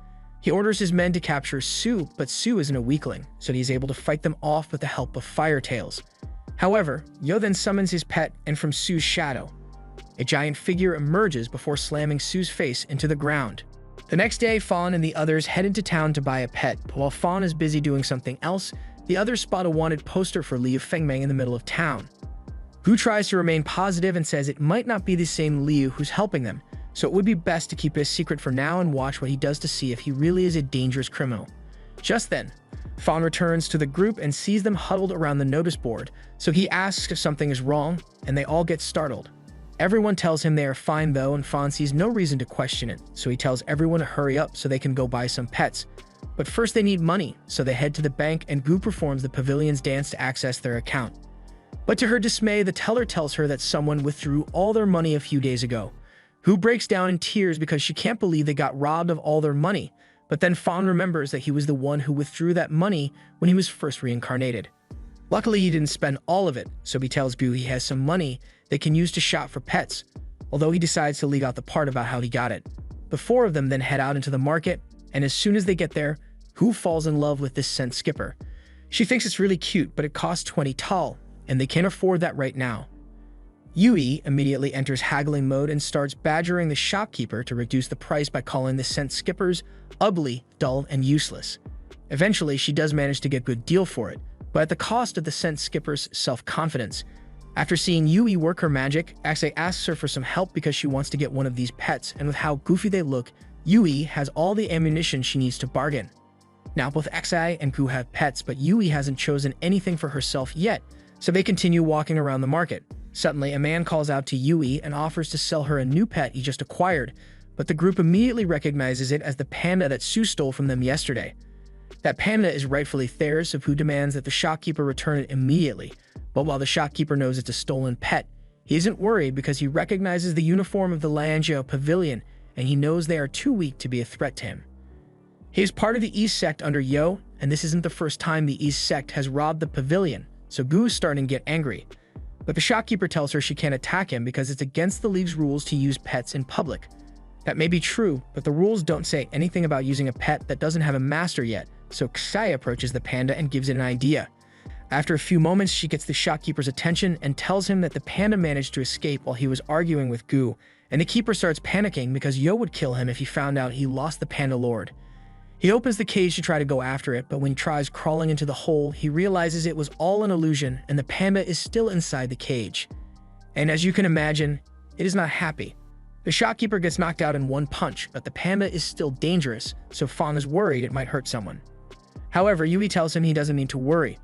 [SPEAKER 1] He orders his men to capture Sue, but Sue isn't a weakling, so he's able to fight them off with the help of Fire Tails. However, Yo then summons his pet, and from Sue's shadow, a giant figure emerges before slamming Sue's face into the ground. The next day, Fawn and the others head into town to buy a pet, but while Fawn is busy doing something else, the others spot a wanted poster for Liu Fengmeng in the middle of town. Gu tries to remain positive and says it might not be the same Liu who's helping them, so it would be best to keep it a secret for now and watch what he does to see if he really is a dangerous criminal. Just then, Fawn returns to the group and sees them huddled around the notice board, so he asks if something is wrong, and they all get startled. Everyone tells him they are fine though, and Fawn sees no reason to question it, so he tells everyone to hurry up so they can go buy some pets. But first they need money, so they head to the bank and Gu performs the pavilion's dance to access their account. But to her dismay, the teller tells her that someone withdrew all their money a few days ago. Gu breaks down in tears because she can't believe they got robbed of all their money, but then Fawn remembers that he was the one who withdrew that money when he was first reincarnated. Luckily, he didn't spend all of it, so he tells Gu he has some money they can use to shop for pets, although he decides to leave out the part about how he got it. The four of them then head out into the market, and as soon as they get there, Gu falls in love with this scent skipper. She thinks it's really cute, but it costs 20 tal, and they can't afford that right now. Yui immediately enters haggling mode and starts badgering the shopkeeper to reduce the price by calling the scent skippers ugly, dull, and useless. Eventually, she does manage to get a good deal for it, but at the cost of the scent skipper's self-confidence. After seeing Yui work her magic, Axe asks her for some help because she wants to get one of these pets, and with how goofy they look, Yui has all the ammunition she needs to bargain. Now both Axe and Gu have pets, but Yui hasn't chosen anything for herself yet, so they continue walking around the market. Suddenly, a man calls out to Yui and offers to sell her a new pet he just acquired, but the group immediately recognizes it as the panda that Sue stole from them yesterday. That panda is rightfully theirs, so Fu demands that the shopkeeper return it immediately, but while the shopkeeper knows it's a stolen pet, he isn't worried because he recognizes the uniform of the Lianjiao Pavilion and he knows they are too weak to be a threat to him. He is part of the East Sect under Yo, and this isn't the first time the East Sect has robbed the pavilion, so Gu is starting to get angry. But the shopkeeper tells her she can't attack him because it's against the League's rules to use pets in public. That may be true, but the rules don't say anything about using a pet that doesn't have a master yet, so Xai approaches the panda and gives it an idea. After a few moments, she gets the shopkeeper's attention and tells him that the panda managed to escape while he was arguing with Gu, and the keeper starts panicking because Yo would kill him if he found out he lost the panda lord. He opens the cage to try to go after it, but when he tries crawling into the hole, he realizes it was all an illusion and the panda is still inside the cage. And as you can imagine, it is not happy. The shopkeeper gets knocked out in one punch, but the panda is still dangerous, so Fawn is worried it might hurt someone. However, Yui tells him he doesn't need to worry.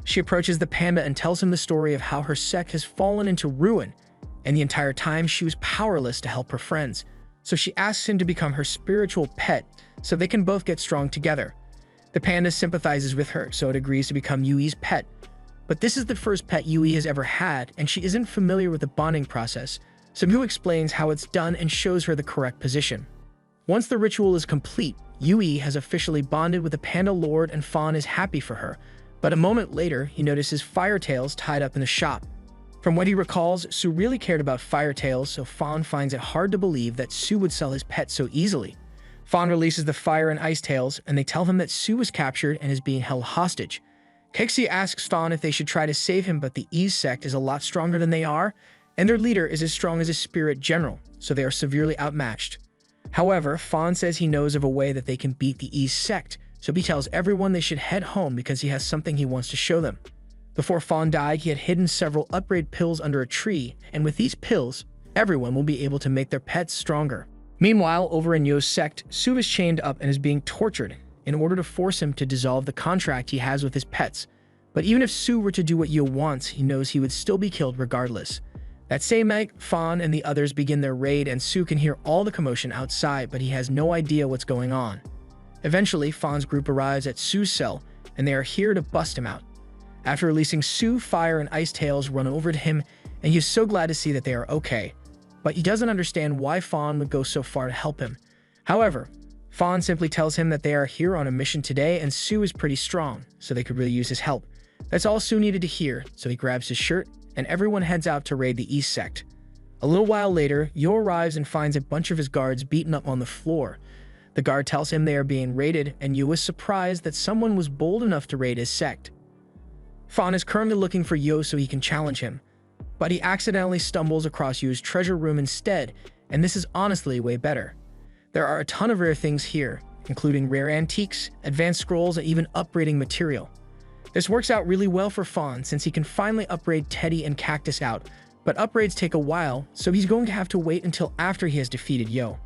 [SPEAKER 1] She approaches the panda and tells him the story of how her sect has fallen into ruin, and the entire time she was powerless to help her friends. So she asks him to become her spiritual pet so they can both get strong together. The panda sympathizes with her, so it agrees to become Yui's pet. But this is the first pet Yui has ever had, and she isn't familiar with the bonding process, so Gu explains how it's done and shows her the correct position. Once the ritual is complete, Yui has officially bonded with the panda lord and Fawn is happy for her, but a moment later, he notices Firetails tied up in the shop. From what he recalls, Sue really cared about Firetails, so Fawn finds it hard to believe that Sue would sell his pet so easily. Fawn releases the Fire and Ice Tails, and they tell him that Sue was captured and is being held hostage. Kexi asks Fawn if they should try to save him, but the East Sect is a lot stronger than they are, and their leader is as strong as a spirit general, so they are severely outmatched. However, Fawn says he knows of a way that they can beat the East Sect, so he tells everyone they should head home because he has something he wants to show them. Before Fawn died, he had hidden several upgrade pills under a tree, and with these pills, everyone will be able to make their pets stronger. Meanwhile, over in Yo's sect, Sue is chained up and is being tortured in order to force him to dissolve the contract he has with his pets. But even if Sue were to do what Yo wants, he knows he would still be killed regardless. That same night, Fawn and the others begin their raid and Sue can hear all the commotion outside, but he has no idea what's going on. Eventually, Fawn's group arrives at Sue's cell, and they are here to bust him out. After releasing Sue, Fire and Ice Tails run over to him, and he is so glad to see that they are okay. But he doesn't understand why Fawn would go so far to help him. However, Fawn simply tells him that they are here on a mission today and Sue is pretty strong, so they could really use his help. That's all Sue needed to hear, so he grabs his shirt, and everyone heads out to raid the East Sect. A little while later, Yo arrives and finds a bunch of his guards beaten up on the floor. The guard tells him they are being raided, and Yo is surprised that someone was bold enough to raid his sect. Fawn is currently looking for Yo so he can challenge him, but he accidentally stumbles across Yo's treasure room instead, and this is honestly way better. There are a ton of rare things here, including rare antiques, advanced scrolls, and even upgrading material. This works out really well for Fawn since he can finally upgrade Teddy and Cactus out, but upgrades take a while, so he's going to have to wait until after he has defeated Yo.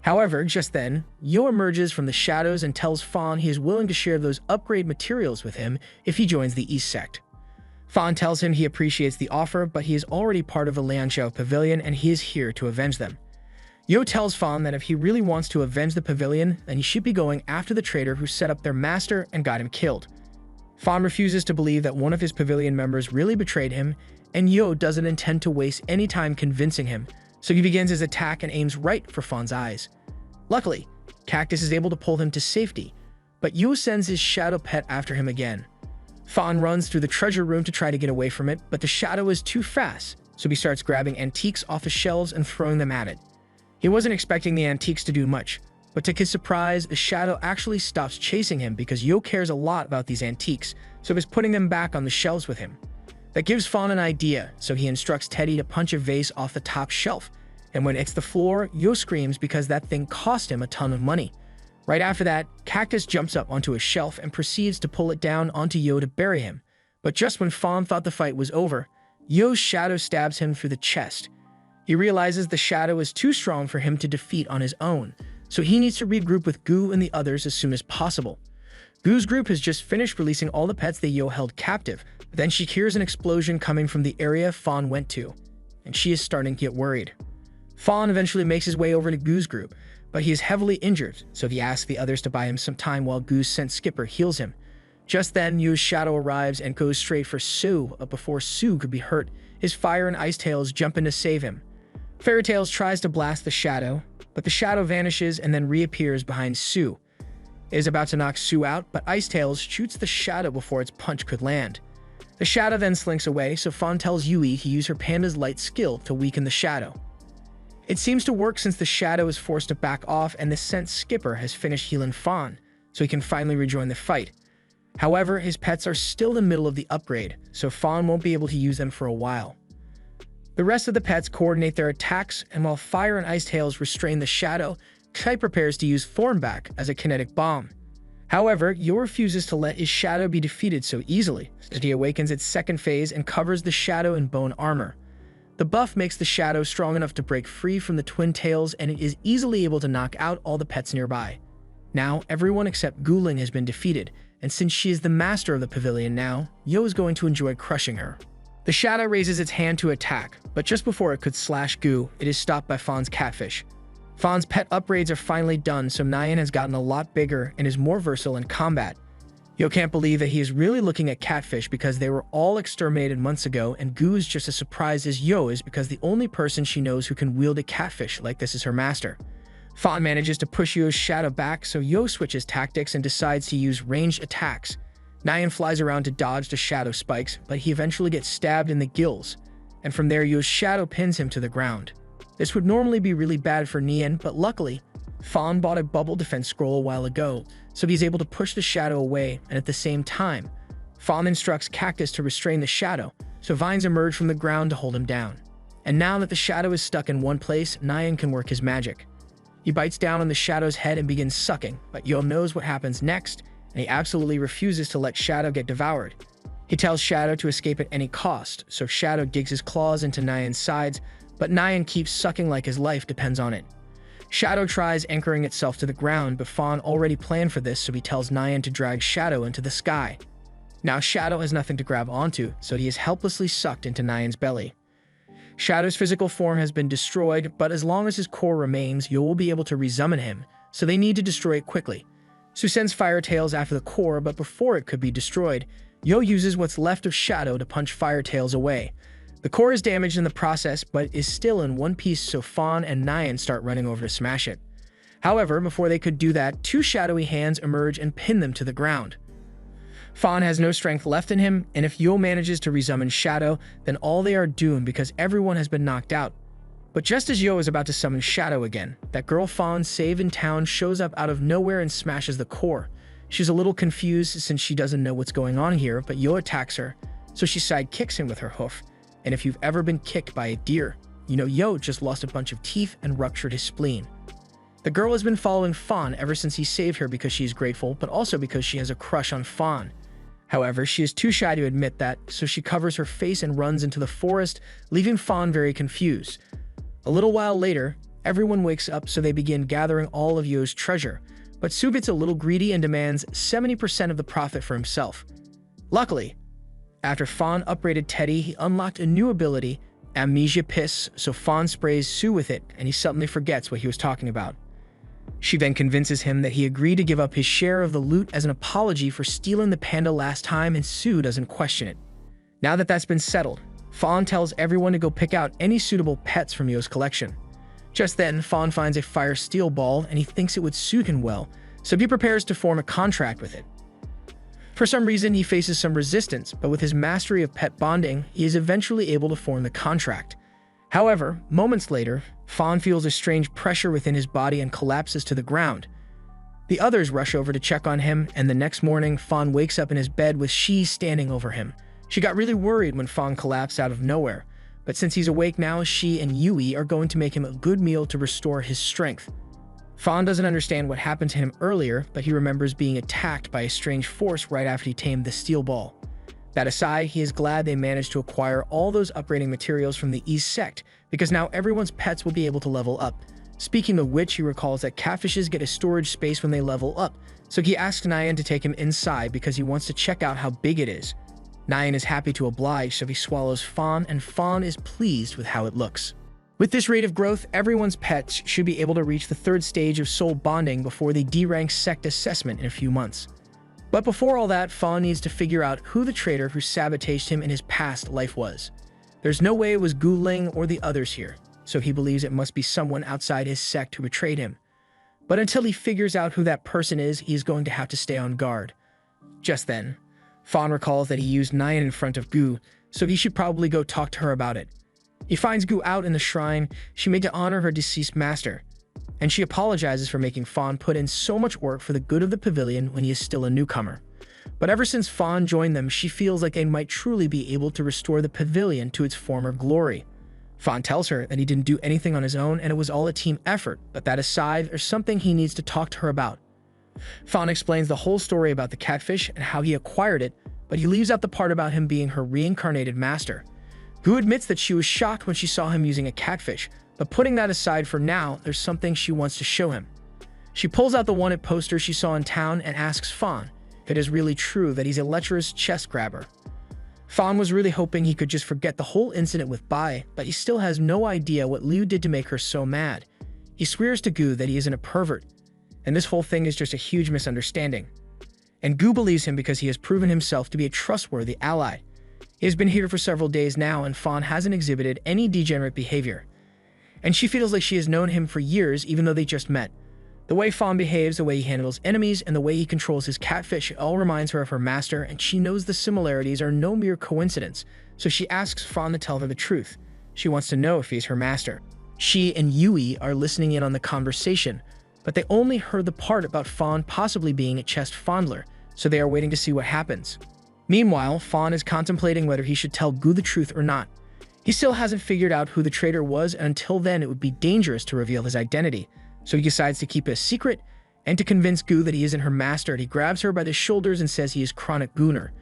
[SPEAKER 1] However, just then, Yo emerges from the shadows and tells Fawn he is willing to share those upgrade materials with him if he joins the East Sect. Fawn tells him he appreciates the offer, but he is already part of the Lianjiao Pavilion and he is here to avenge them. Yo tells Fawn that if he really wants to avenge the pavilion, then he should be going after the traitor who set up their master and got him killed. Fawn refuses to believe that one of his pavilion members really betrayed him, and Yo doesn't intend to waste any time convincing him, so he begins his attack and aims right for Fawn's eyes. Luckily, Cactus is able to pull him to safety, but Yo sends his shadow pet after him again. Fawn runs through the treasure room to try to get away from it, but the shadow is too fast, so he starts grabbing antiques off the shelves and throwing them at it. He wasn't expecting the antiques to do much, but to his surprise, the shadow actually stops chasing him because Yo cares a lot about these antiques, so he's putting them back on the shelves with him. That gives Fawn an idea, so he instructs Teddy to punch a vase off the top shelf, and when it hits the floor, Yo screams because that thing cost him a ton of money. Right after that, Cactus jumps up onto a shelf and proceeds to pull it down onto Yo to bury him. But just when Fawn thought the fight was over, Yo's shadow stabs him through the chest. He realizes the shadow is too strong for him to defeat on his own, so he needs to regroup with Gu and the others as soon as possible. Gu's group has just finished releasing all the pets that Yo held captive, but then she hears an explosion coming from the area Fawn went to, and she is starting to get worried. Fawn eventually makes his way over to Goo's group, but he is heavily injured, so he asks the others to buy him some time while Goo's scent skipper heals him. Just then, Yu's shadow arrives and goes straight for Sue, but before Sue could be hurt, his Fire and Ice Tails jump in to save him. Fairy Tails tries to blast the shadow, but the shadow vanishes and then reappears behind Sue. It is about to knock Sue out, but Ice Tails shoots the shadow before its punch could land. The shadow then slinks away, so Fawn tells Yui to use her panda's light skill to weaken the shadow. It seems to work since the shadow is forced to back off and the scent skipper has finished healing Fawn, so he can finally rejoin the fight. However, his pets are still in the middle of the upgrade, so Fawn won't be able to use them for a while. The rest of the pets coordinate their attacks, and while Fire and Ice Tails restrain the shadow, Kite prepares to use Thornback as a kinetic bomb. However, Yo refuses to let his shadow be defeated so easily, as he awakens its second phase and covers the shadow in bone armor. The buff makes the shadow strong enough to break free from the twin tails, and it is easily able to knock out all the pets nearby. Now, everyone except Guling has been defeated, and since she is the master of the pavilion now, Yo is going to enjoy crushing her. The shadow raises its hand to attack, but just before it could slash Gu, it is stopped by Fawn's catfish. Fawn's pet upgrades are finally done, so Nyan has gotten a lot bigger and is more versatile in combat. Yo can't believe that he is really looking at catfish because they were all exterminated months ago, and Gu is just as surprised as Yo is because the only person she knows who can wield a catfish like this is her master. Fawn manages to push Yo's shadow back, so Yo switches tactics and decides to use ranged attacks. Nyan flies around to dodge the shadow spikes, but he eventually gets stabbed in the gills, and from there Yo's shadow pins him to the ground. This would normally be really bad for Nyan, but luckily, Fawn bought a bubble defense scroll a while ago, so he's able to push the shadow away, and at the same time, Fawn instructs Cactus to restrain the shadow, so vines emerge from the ground to hold him down. And now that the shadow is stuck in one place, Nyan can work his magic. He bites down on the shadow's head and begins sucking, but Yo knows what happens next, and he absolutely refuses to let Shadow get devoured. He tells Shadow to escape at any cost, so Shadow digs his claws into Nyan's sides, but Nyan keeps sucking like his life depends on it. Shadow tries anchoring itself to the ground, but Fawn already planned for this, so he tells Nyan to drag Shadow into the sky. Now Shadow has nothing to grab onto, so he is helplessly sucked into Nyan's belly. Shadow's physical form has been destroyed, but as long as his core remains, Yo will be able to resummon him, so they need to destroy it quickly. Sue sends Fire Tails after the core, but before it could be destroyed, Yo uses what's left of Shadow to punch Fire Tails away. The core is damaged in the process, but is still in one piece, so Fawn and Nyan start running over to smash it. However, before they could do that, two shadowy hands emerge and pin them to the ground. Fawn has no strength left in him, and if Yo manages to resummon Shadow, then all they are doomed because everyone has been knocked out. But just as Yo is about to summon Shadow again, that girl Fawn saved in town shows up out of nowhere and smashes the core. She's a little confused since she doesn't know what's going on here, but Yo attacks her, so she sidekicks him with her hoof. And if you've ever been kicked by a deer, you know Yo just lost a bunch of teeth and ruptured his spleen. The girl has been following Fawn ever since he saved her because she is grateful, but also because she has a crush on Fawn. However, she is too shy to admit that, so she covers her face and runs into the forest, leaving Fawn very confused. A little while later, everyone wakes up, so they begin gathering all of Yo's treasure, but Sue gets a little greedy and demands 70% of the profit for himself. Luckily, after Fawn upgraded Teddy, he unlocked a new ability, Amnesia Piss, so Fawn sprays Sue with it, and he suddenly forgets what he was talking about. She then convinces him that he agreed to give up his share of the loot as an apology for stealing the panda last time, and Sue doesn't question it. Now that that's been settled, Fawn tells everyone to go pick out any suitable pets from Yo's collection. Just then, Fawn finds a fire steel ball, and he thinks it would suit him well, so he prepares to form a contract with it. For some reason, he faces some resistance, but with his mastery of pet bonding, he is eventually able to form the contract. However, moments later, Fawn feels a strange pressure within his body and collapses to the ground. The others rush over to check on him, and the next morning, Fawn wakes up in his bed with She standing over him. She got really worried when Fawn collapsed out of nowhere, but since he's awake now, she and Yui are going to make him a good meal to restore his strength. Fawn doesn't understand what happened to him earlier, but he remembers being attacked by a strange force right after he tamed the steel ball. That aside, he is glad they managed to acquire all those upgrading materials from the East Sect, because now everyone's pets will be able to level up. Speaking of which, he recalls that catfishes get a storage space when they level up, so he asks Nyan to take him inside because he wants to check out how big it is. Nyan is happy to oblige, so he swallows Fawn, and Fawn is pleased with how it looks. With this rate of growth, everyone's pets should be able to reach the third stage of soul bonding before they D-rank sect assessment in a few months. But before all that, Fawn needs to figure out who the traitor who sabotaged him in his past life was. There's no way it was Gu Ling or the others here, so he believes it must be someone outside his sect who betrayed him. But until he figures out who that person is, he's going to have to stay on guard. Just then, Fawn recalls that he used Nyan in front of Gu, so he should probably go talk to her about it. He finds Gu out in the shrine she made to honor her deceased master, and she apologizes for making Fawn put in so much work for the good of the pavilion when he is still a newcomer. But ever since Fawn joined them, she feels like they might truly be able to restore the pavilion to its former glory. Fawn tells her that he didn't do anything on his own and it was all a team effort, but that aside, there's something he needs to talk to her about. Fawn explains the whole story about the catfish and how he acquired it, but he leaves out the part about him being her reincarnated master. Gu admits that she was shocked when she saw him using a catfish, but putting that aside for now, there's something she wants to show him. She pulls out the wanted poster she saw in town and asks Fawn if it is really true that he's a lecherous chest grabber. Fawn was really hoping he could just forget the whole incident with Bai, but he still has no idea what Liu did to make her so mad. He swears to Gu that he isn't a pervert, and this whole thing is just a huge misunderstanding. And Gu believes him because he has proven himself to be a trustworthy ally. He has been here for several days now, and Fawn hasn't exhibited any degenerate behavior. And she feels like she has known him for years, even though they just met. The way Fawn behaves, the way he handles enemies, and the way he controls his catfish all reminds her of her master, and she knows the similarities are no mere coincidence, so she asks Fawn to tell her the truth. She wants to know if he's her master. She and Yui are listening in on the conversation, but they only heard the part about Fawn possibly being a chest fondler, so they are waiting to see what happens. Meanwhile, Fawn is contemplating whether he should tell Gu the truth or not. He still hasn't figured out who the traitor was, and until then it would be dangerous to reveal his identity. So he decides to keep it a secret, and to convince Gu that he isn't her master, he grabs her by the shoulders and says he is Chronic Gunner.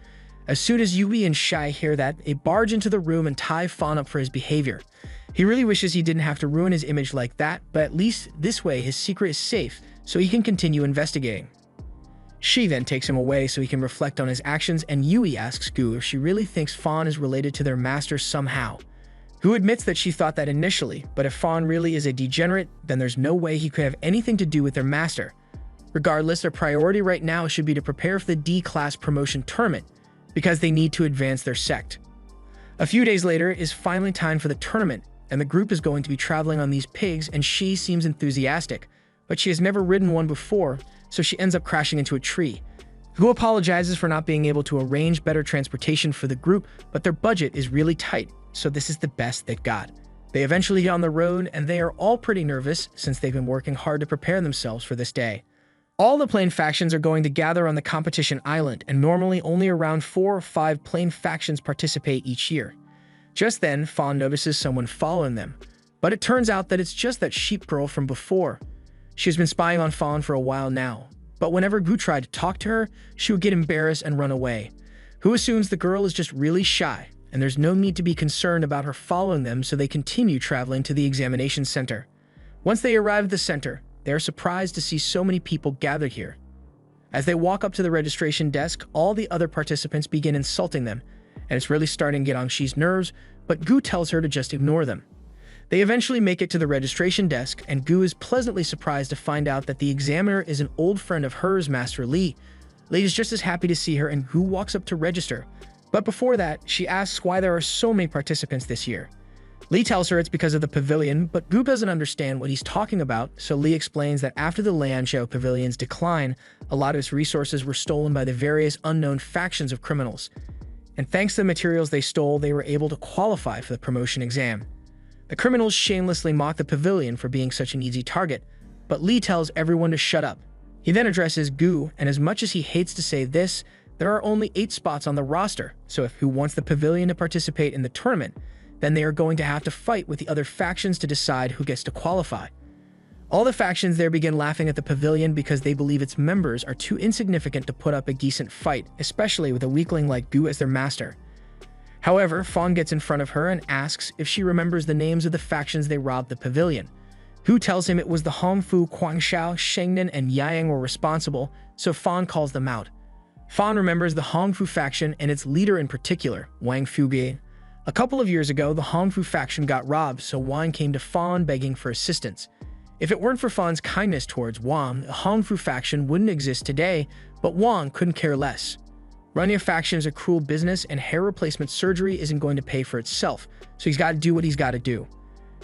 [SPEAKER 1] As soon as Yui and Shai hear that, they barge into the room and tie Fawn up for his behavior. He really wishes he didn't have to ruin his image like that, but at least this way his secret is safe, so he can continue investigating. She then takes him away so he can reflect on his actions, and Yui asks Gu if she really thinks Fawn is related to their master somehow. Gu admits that she thought that initially, but if Fawn really is a degenerate, then there's no way he could have anything to do with their master. Regardless, their priority right now should be to prepare for the D-Class promotion tournament, because they need to advance their sect. A few days later, it is finally time for the tournament, and the group is going to be traveling on these pigs, and she seems enthusiastic, but she has never ridden one before, so she ends up crashing into a tree. Gu apologizes for not being able to arrange better transportation for the group, but their budget is really tight, so this is the best they've got. They eventually get on the road, and they are all pretty nervous since they've been working hard to prepare themselves for this day. All the plane factions are going to gather on the competition island, and normally only around 4 or 5 plane factions participate each year. Just then, Fawn notices someone following them, but it turns out that it's just that sheep girl from before. She has been spying on Fawn for a while now, but whenever Gu tried to talk to her, she would get embarrassed and run away. Gu assumes the girl is just really shy, and there's no need to be concerned about her following them, so they continue traveling to the examination center. Once they arrive at the center, they are surprised to see so many people gathered here. As they walk up to the registration desk, all the other participants begin insulting them, and it's really starting to get on Xi's nerves, but Gu tells her to just ignore them. They eventually make it to the registration desk, and Gu is pleasantly surprised to find out that the examiner is an old friend of hers, Master Li. Li is just as happy to see her, and Gu walks up to register. But before that, she asks why there are so many participants this year. Li tells her it's because of the pavilion, but Gu doesn't understand what he's talking about, so Li explains that after the Lianzhou pavilion's decline, a lot of its resources were stolen by the various unknown factions of criminals. And thanks to the materials they stole, they were able to qualify for the promotion exam. The criminals shamelessly mock the pavilion for being such an easy target, but Li tells everyone to shut up. He then addresses Gu, and as much as he hates to say this, there are only 8 spots on the roster, so if Gu wants the pavilion to participate in the tournament, then they are going to have to fight with the other factions to decide who gets to qualify. All the factions there begin laughing at the pavilion because they believe its members are too insignificant to put up a decent fight, especially with a weakling like Gu as their master. However, Fawn gets in front of her and asks if she remembers the names of the factions they robbed the pavilion. Gu tells him it was the Hongfu, Guangshao, Shengnan, and Yayang were responsible, so Fawn calls them out. Fawn remembers the Hongfu faction and its leader in particular, Wang Fuge, A couple of years ago, the Hongfu faction got robbed, so Wang came to Fan begging for assistance. If it weren't for Fan's kindness towards Wang, the Hongfu faction wouldn't exist today, but Wang couldn't care less. Running a faction is a cruel business, and hair replacement surgery isn't going to pay for itself, so he's got to do what he's got to do.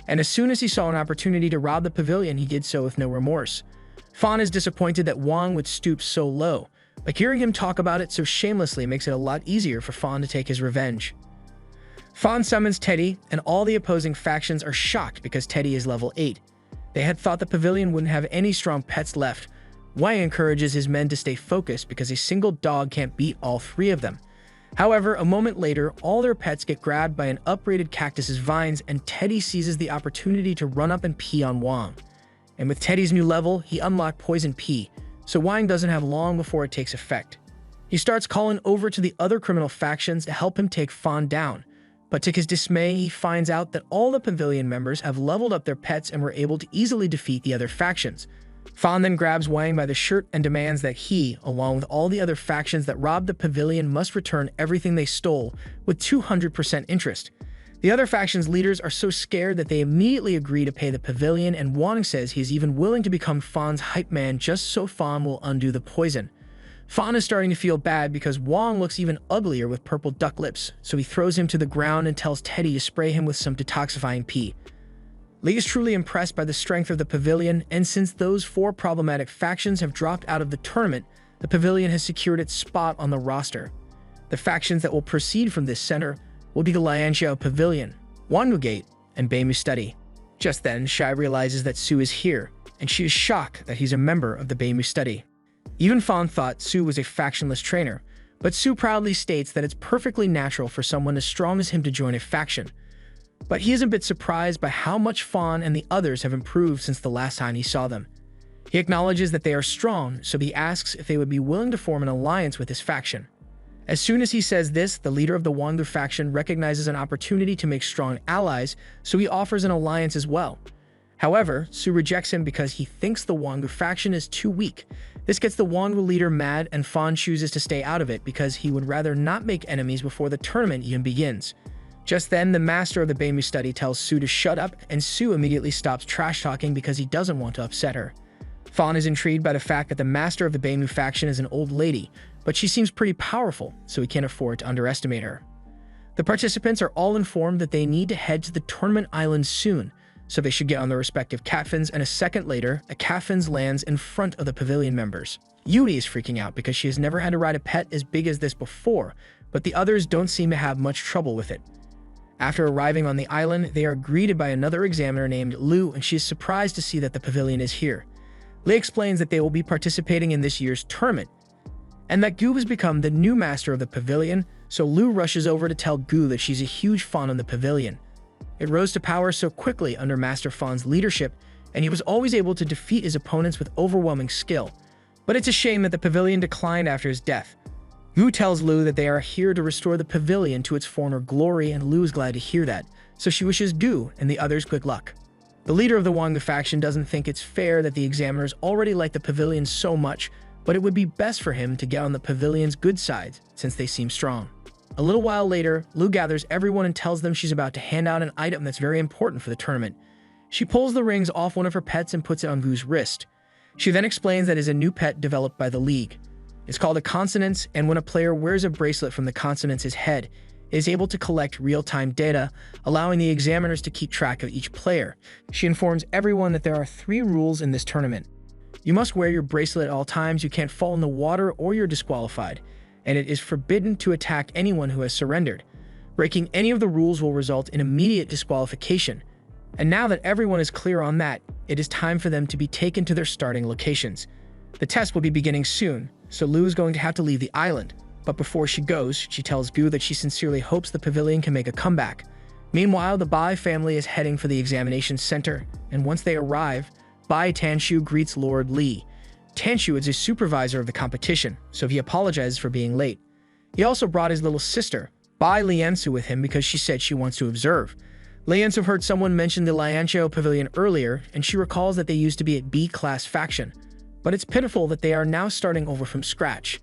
[SPEAKER 1] And as soon as he saw an opportunity to rob the pavilion, he did so with no remorse. Fan is disappointed that Wang would stoop so low, but hearing him talk about it so shamelessly makes it a lot easier for Fan to take his revenge. Fan summons Teddy, and all the opposing factions are shocked because Teddy is level 8. They had thought the pavilion wouldn't have any strong pets left. Wang encourages his men to stay focused because a single dog can't beat all 3 of them. However, a moment later, all their pets get grabbed by an uprated cactus's vines, and Teddy seizes the opportunity to run up and pee on Wang. And with Teddy's new level, he unlocked Poison Pea, so Wang doesn't have long before it takes effect. He starts calling over to the other criminal factions to help him take Fan down. But to his dismay, he finds out that all the pavilion members have leveled up their pets and were able to easily defeat the other factions. Fan then grabs Wang by the shirt and demands that he, along with all the other factions that robbed the pavilion, must return everything they stole with 200% interest. The other factions' leaders are so scared that they immediately agree to pay the pavilion, and Wang says he is even willing to become Fan's hype man just so Fan will undo the poison. Fan is starting to feel bad because Wang looks even uglier with purple duck lips, so he throws him to the ground and tells Teddy to spray him with some detoxifying pee. Lee is truly impressed by the strength of the pavilion, and since those 4 problematic factions have dropped out of the tournament, the pavilion has secured its spot on the roster. The factions that will proceed from this center will be the Lianxiao Pavilion, Wanwu Gate, and Beimu Study. Just then, Shai realizes that Su is here, and she is shocked that he's a member of the Beimu Study. Even Fan thought Su was a factionless trainer, but Su proudly states that it's perfectly natural for someone as strong as him to join a faction. But he is a bit surprised by how much Fan and the others have improved since the last time he saw them. He acknowledges that they are strong, so he asks if they would be willing to form an alliance with his faction. As soon as he says this, the leader of the Wangu faction recognizes an opportunity to make strong allies, so he offers an alliance as well. However, Su rejects him because he thinks the Wangu faction is too weak. This gets the Wangu leader mad, and Fan chooses to stay out of it because he would rather not make enemies before the tournament even begins. Just then, the master of the Beimu study tells Su to shut up, and Su immediately stops trash-talking because he doesn't want to upset her. Fan is intrigued by the fact that the master of the Beimu faction is an old lady, but she seems pretty powerful, so he can't afford to underestimate her. The participants are all informed that they need to head to the tournament island soon, so they should get on their respective catfins, and a second later, a catfins lands in front of the pavilion members. Yuri is freaking out because she has never had to ride a pet as big as this before, but the others don't seem to have much trouble with it. After arriving on the island, they are greeted by another examiner named Lu, and she is surprised to see that the pavilion is here. Lei explains that they will be participating in this year's tournament, and that Gu has become the new master of the pavilion, so Lu rushes over to tell Gu that she's a huge fan of the pavilion. It rose to power so quickly under Master Fan's leadership, and he was always able to defeat his opponents with overwhelming skill. But it's a shame that the pavilion declined after his death. Gu tells Lu that they are here to restore the pavilion to its former glory, and Lu is glad to hear that, so she wishes Gu and the others good luck. The leader of the Wangu faction doesn't think it's fair that the examiners already like the pavilion so much, but it would be best for him to get on the pavilion's good side since they seem strong. A little while later, Lu gathers everyone and tells them she's about to hand out an item that's very important for the tournament. She pulls the rings off one of her pets and puts it on Gu's wrist. She then explains that it is a new pet developed by the League. It's called a consonance, and when a player wears a bracelet from the consonance's head, it is able to collect real-time data, allowing the examiners to keep track of each player. She informs everyone that there are 3 rules in this tournament. You must wear your bracelet at all times, you can't fall in the water, or you're disqualified, and it is forbidden to attack anyone who has surrendered. Breaking any of the rules will result in immediate disqualification. And now that everyone is clear on that, it is time for them to be taken to their starting locations. The test will be beginning soon, so Lu is going to have to leave the island. But before she goes, she tells Gu that she sincerely hopes the pavilion can make a comeback. Meanwhile, the Bai family is heading for the examination center, and once they arrive, Bai Tanshu greets Lord Li. Tanshu is a supervisor of the competition, so he apologizes for being late. He also brought his little sister, Bai Liansu, with him because she said she wants to observe. Liansu heard someone mention the Lianxiao Pavilion earlier, and she recalls that they used to be a B-class faction. But it's pitiful that they are now starting over from scratch.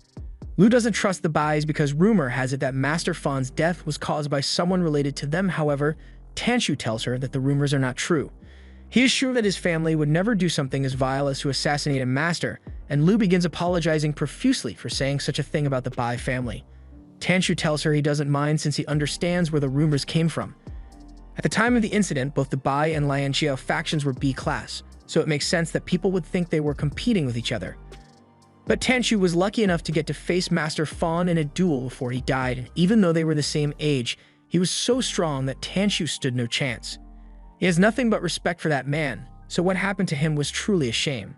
[SPEAKER 1] Lu doesn't trust the Bais because rumor has it that Master Fan's death was caused by someone related to them. However, Tanshu tells her that the rumors are not true. He is sure that his family would never do something as vile as to assassinate a master, and Lu begins apologizing profusely for saying such a thing about the Bai family. Tanshu tells her he doesn't mind since he understands where the rumors came from. At the time of the incident, both the Bai and Lianqiao factions were B-class, so it makes sense that people would think they were competing with each other. But Tanshu was lucky enough to get to face Master Fan in a duel before he died, and even though they were the same age, he was so strong that Tanshu stood no chance. He has nothing but respect for that man, so what happened to him was truly a shame.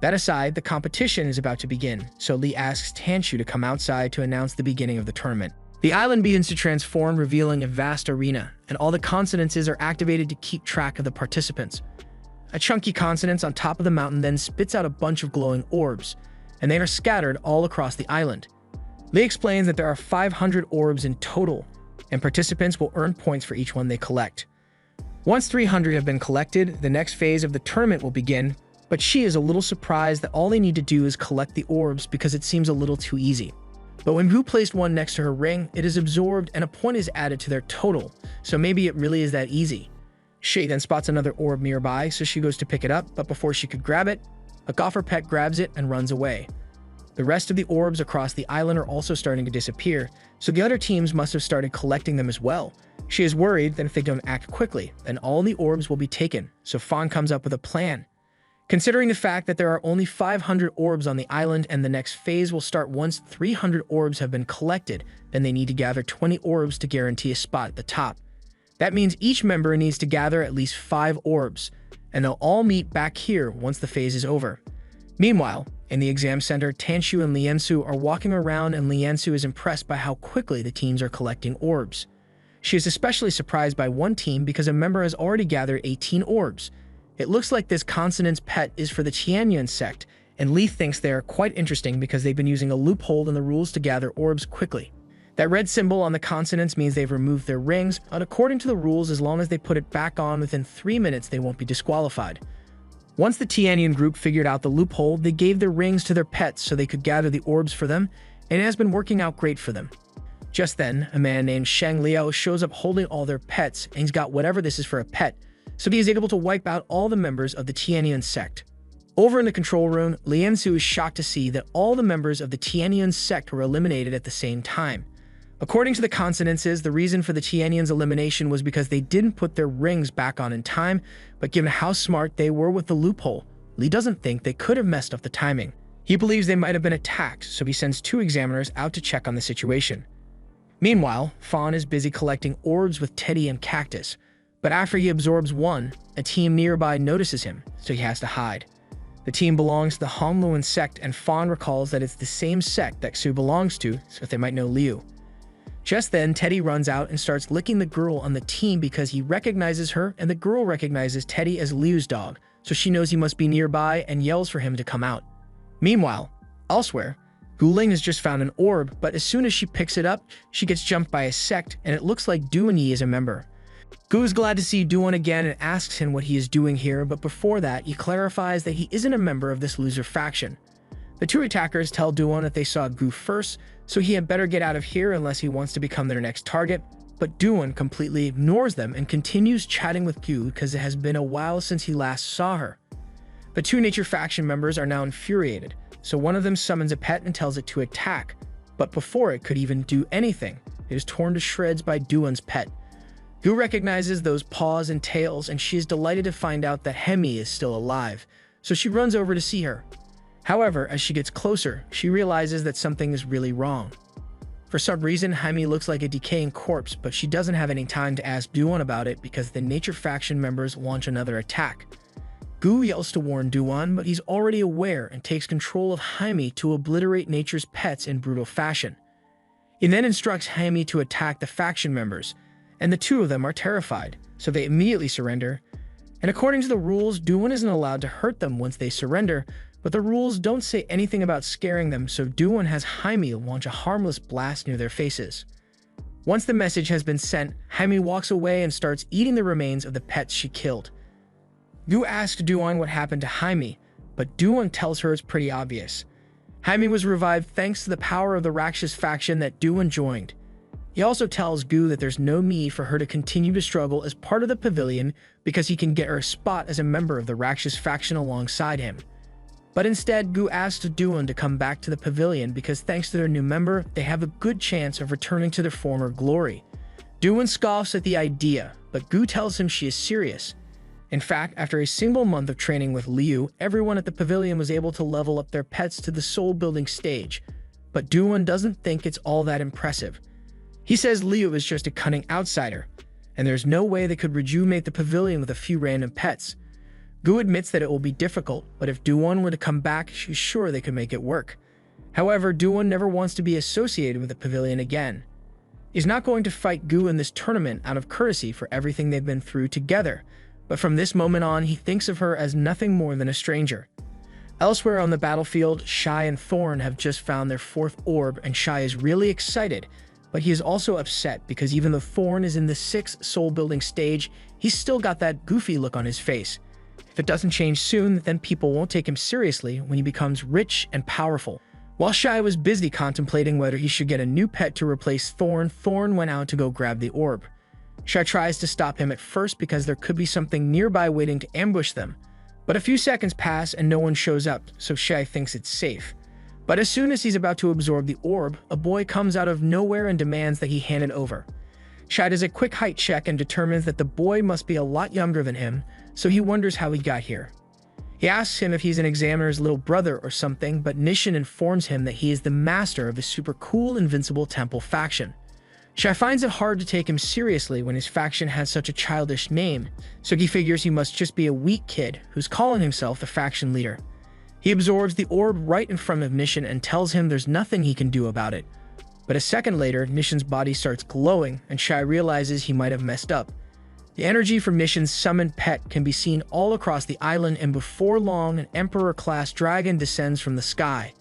[SPEAKER 1] That aside, the competition is about to begin, so Li asks Tanshu to come outside to announce the beginning of the tournament. The island begins to transform, revealing a vast arena, and all the consonances are activated to keep track of the participants. A chunky consonance on top of the mountain then spits out a bunch of glowing orbs, and they are scattered all across the island. Li explains that there are 500 orbs in total, and participants will earn points for each one they collect. Once 300 have been collected, the next phase of the tournament will begin, but she is a little surprised that all they need to do is collect the orbs because it seems a little too easy. But when Gu placed one next to her ring, it is absorbed and a point is added to their total, so maybe it really is that easy. She then spots another orb nearby, so she goes to pick it up, but before she could grab it, a gopher pet grabs it and runs away. The rest of the orbs across the island are also starting to disappear, so the other teams must have started collecting them as well. She is worried that if they don't act quickly, then all the orbs will be taken, so Fan comes up with a plan. Considering the fact that there are only 500 orbs on the island and the next phase will start once 300 orbs have been collected, then they need to gather 20 orbs to guarantee a spot at the top. That means each member needs to gather at least 5 orbs, and they'll all meet back here once the phase is over. Meanwhile, in the exam center, Tanshu and Liansu are walking around, and Liansu is impressed by how quickly the teams are collecting orbs. She is especially surprised by one team because a member has already gathered 18 orbs. It looks like this consonant's pet is for the Tianyuan sect, and Li thinks they are quite interesting because they've been using a loophole in the rules to gather orbs quickly. That red symbol on the consonants means they've removed their rings, and according to the rules, as long as they put it back on within 3 minutes, they won't be disqualified. Once the Tianyuan group figured out the loophole, they gave their rings to their pets so they could gather the orbs for them, and it has been working out great for them. Just then, a man named Sheng Liao shows up holding all their pets, and he's got whatever this is for a pet, so he is able to wipe out all the members of the Tianyuan sect. Over in the control room, Liansu is shocked to see that all the members of the Tianyuan sect were eliminated at the same time. According to the consonances, the reason for the Tianyuan's elimination was because they didn't put their rings back on in time, but given how smart they were with the loophole, Li doesn't think they could have messed up the timing. He believes they might have been attacked, so he sends 2 examiners out to check on the situation. Meanwhile, Fan is busy collecting orbs with Teddy and Cactus, but after he absorbs one, a team nearby notices him, so he has to hide. The team belongs to the Hongluan sect, and Fan recalls that it's the same sect that Xu belongs to, so they might know Liu. Just then, Teddy runs out and starts licking the girl on the team because he recognizes her, and the girl recognizes Teddy as Liu's dog, so she knows he must be nearby and yells for him to come out. Meanwhile, elsewhere, Guling has just found an orb, but as soon as she picks it up, she gets jumped by a sect, and it looks like Duan Yi is a member. Gu is glad to see Duan again and asks him what he is doing here, but before that, he clarifies that he isn't a member of this loser faction. The 2 attackers tell Duan that they saw Gu first, so he had better get out of here unless he wants to become their next target, but Duan completely ignores them and continues chatting with Gu because it has been a while since he last saw her. The 2 nature faction members are now infuriated, so one of them summons a pet and tells it to attack, but before it could even do anything, it is torn to shreds by Duan's pet. Gu recognizes those paws and tails, and she is delighted to find out that Hemi is still alive, so she runs over to see her. However, as she gets closer, she realizes that something is really wrong. For some reason, Hemi looks like a decaying corpse, but she doesn't have any time to ask Duan about it because the nature faction members launch another attack. Gu yells to warn Duan, but he's already aware and takes control of Hemi to obliterate nature's pets in brutal fashion. He then instructs Hemi to attack the faction members, and the 2 of them are terrified, so they immediately surrender. And according to the rules, Duan isn't allowed to hurt them once they surrender, but the rules don't say anything about scaring them, so Duan has Hemi launch a harmless blast near their faces. Once the message has been sent, Hemi walks away and starts eating the remains of the pets she killed. Gu asks Duan what happened to Hemi, but Duan tells her it's pretty obvious. Taming was revived thanks to the power of the Rakshas faction that Duan joined. He also tells Gu that there's no need for her to continue to struggle as part of the pavilion because he can get her a spot as a member of the Rakshas faction alongside him. But instead, Gu asks Duan to come back to the pavilion because thanks to their new member, they have a good chance of returning to their former glory. Duan scoffs at the idea, but Gu tells him she is serious. In fact, after a single month of training with Liu, everyone at the pavilion was able to level up their pets to the soul-building stage. But Duan doesn't think it's all that impressive. He says Liu is just a cunning outsider, and there's no way they could rejuvenate the pavilion with a few random pets. Gu admits that it will be difficult, but if Duan were to come back, she's sure they could make it work. However, Duan never wants to be associated with the pavilion again. He's not going to fight Gu in this tournament out of courtesy for everything they've been through together, but from this moment on, he thinks of her as nothing more than a stranger. Elsewhere on the battlefield, Shai and Thorn have just found their fourth orb, and Shai is really excited, but he is also upset because even though Thorn is in the 6th soul-building stage, he's still got that goofy look on his face. If it doesn't change soon, then people won't take him seriously when he becomes rich and powerful. While Shai was busy contemplating whether he should get a new pet to replace Thorn, Thorn went out to go grab the orb. Shai tries to stop him at first because there could be something nearby waiting to ambush them, but a few seconds pass and no one shows up, so Shai thinks it's safe. But as soon as he's about to absorb the orb, a boy comes out of nowhere and demands that he hand it over. Shai does a quick height check and determines that the boy must be a lot younger than him, so he wonders how he got here. He asks him if he's an examiner's little brother or something, but Nishin informs him that he is the master of the super cool Invincible Temple faction. Shai finds it hard to take him seriously when his faction has such a childish name, so he figures he must just be a weak kid who's calling himself the faction leader. He absorbs the orb right in front of Nishin and tells him there's nothing he can do about it. But a second later, Nishin's body starts glowing and Shai realizes he might have messed up. The energy from Nishin's summoned pet can be seen all across the island, and before long, an Emperor-class dragon descends from the sky.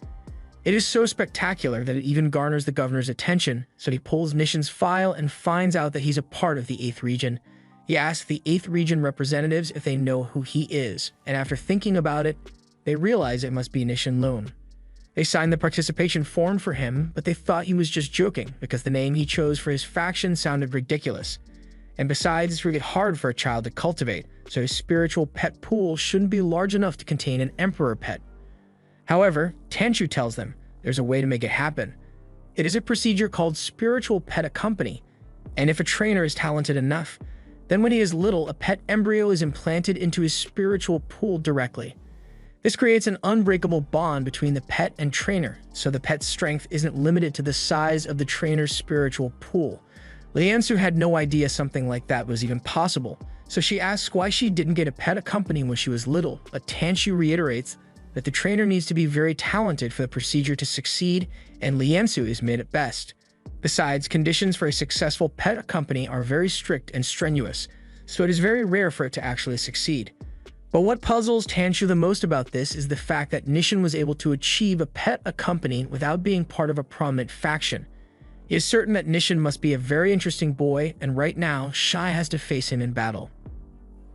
[SPEAKER 1] It is so spectacular that it even garners the governor's attention, so he pulls Nishin's file and finds out that he's a part of the 8th region. He asks the 8th region representatives if they know who he is, and after thinking about it, they realize it must be Nishin Lone. They signed the participation form for him, but they thought he was just joking because the name he chose for his faction sounded ridiculous. And besides, it's really hard for a child to cultivate, so his spiritual pet pool shouldn't be large enough to contain an emperor pet. However, Tanshu tells them there's a way to make it happen. It is a procedure called spiritual pet accompany, and if a trainer is talented enough, then when he is little, a pet embryo is implanted into his spiritual pool directly. This creates an unbreakable bond between the pet and trainer, so the pet's strength isn't limited to the size of the trainer's spiritual pool. Liansu had no idea something like that was even possible, so she asks why she didn't get a pet accompany when she was little, but Tanshu reiterates that the trainer needs to be very talented for the procedure to succeed, and Liansu is mid at best. Besides, conditions for a successful pet accompany are very strict and strenuous, so it is very rare for it to actually succeed. But what puzzles Tanshu the most about this is the fact that Nishin was able to achieve a pet accompany without being part of a prominent faction. He is certain that Nishin must be a very interesting boy, and right now, Shai has to face him in battle.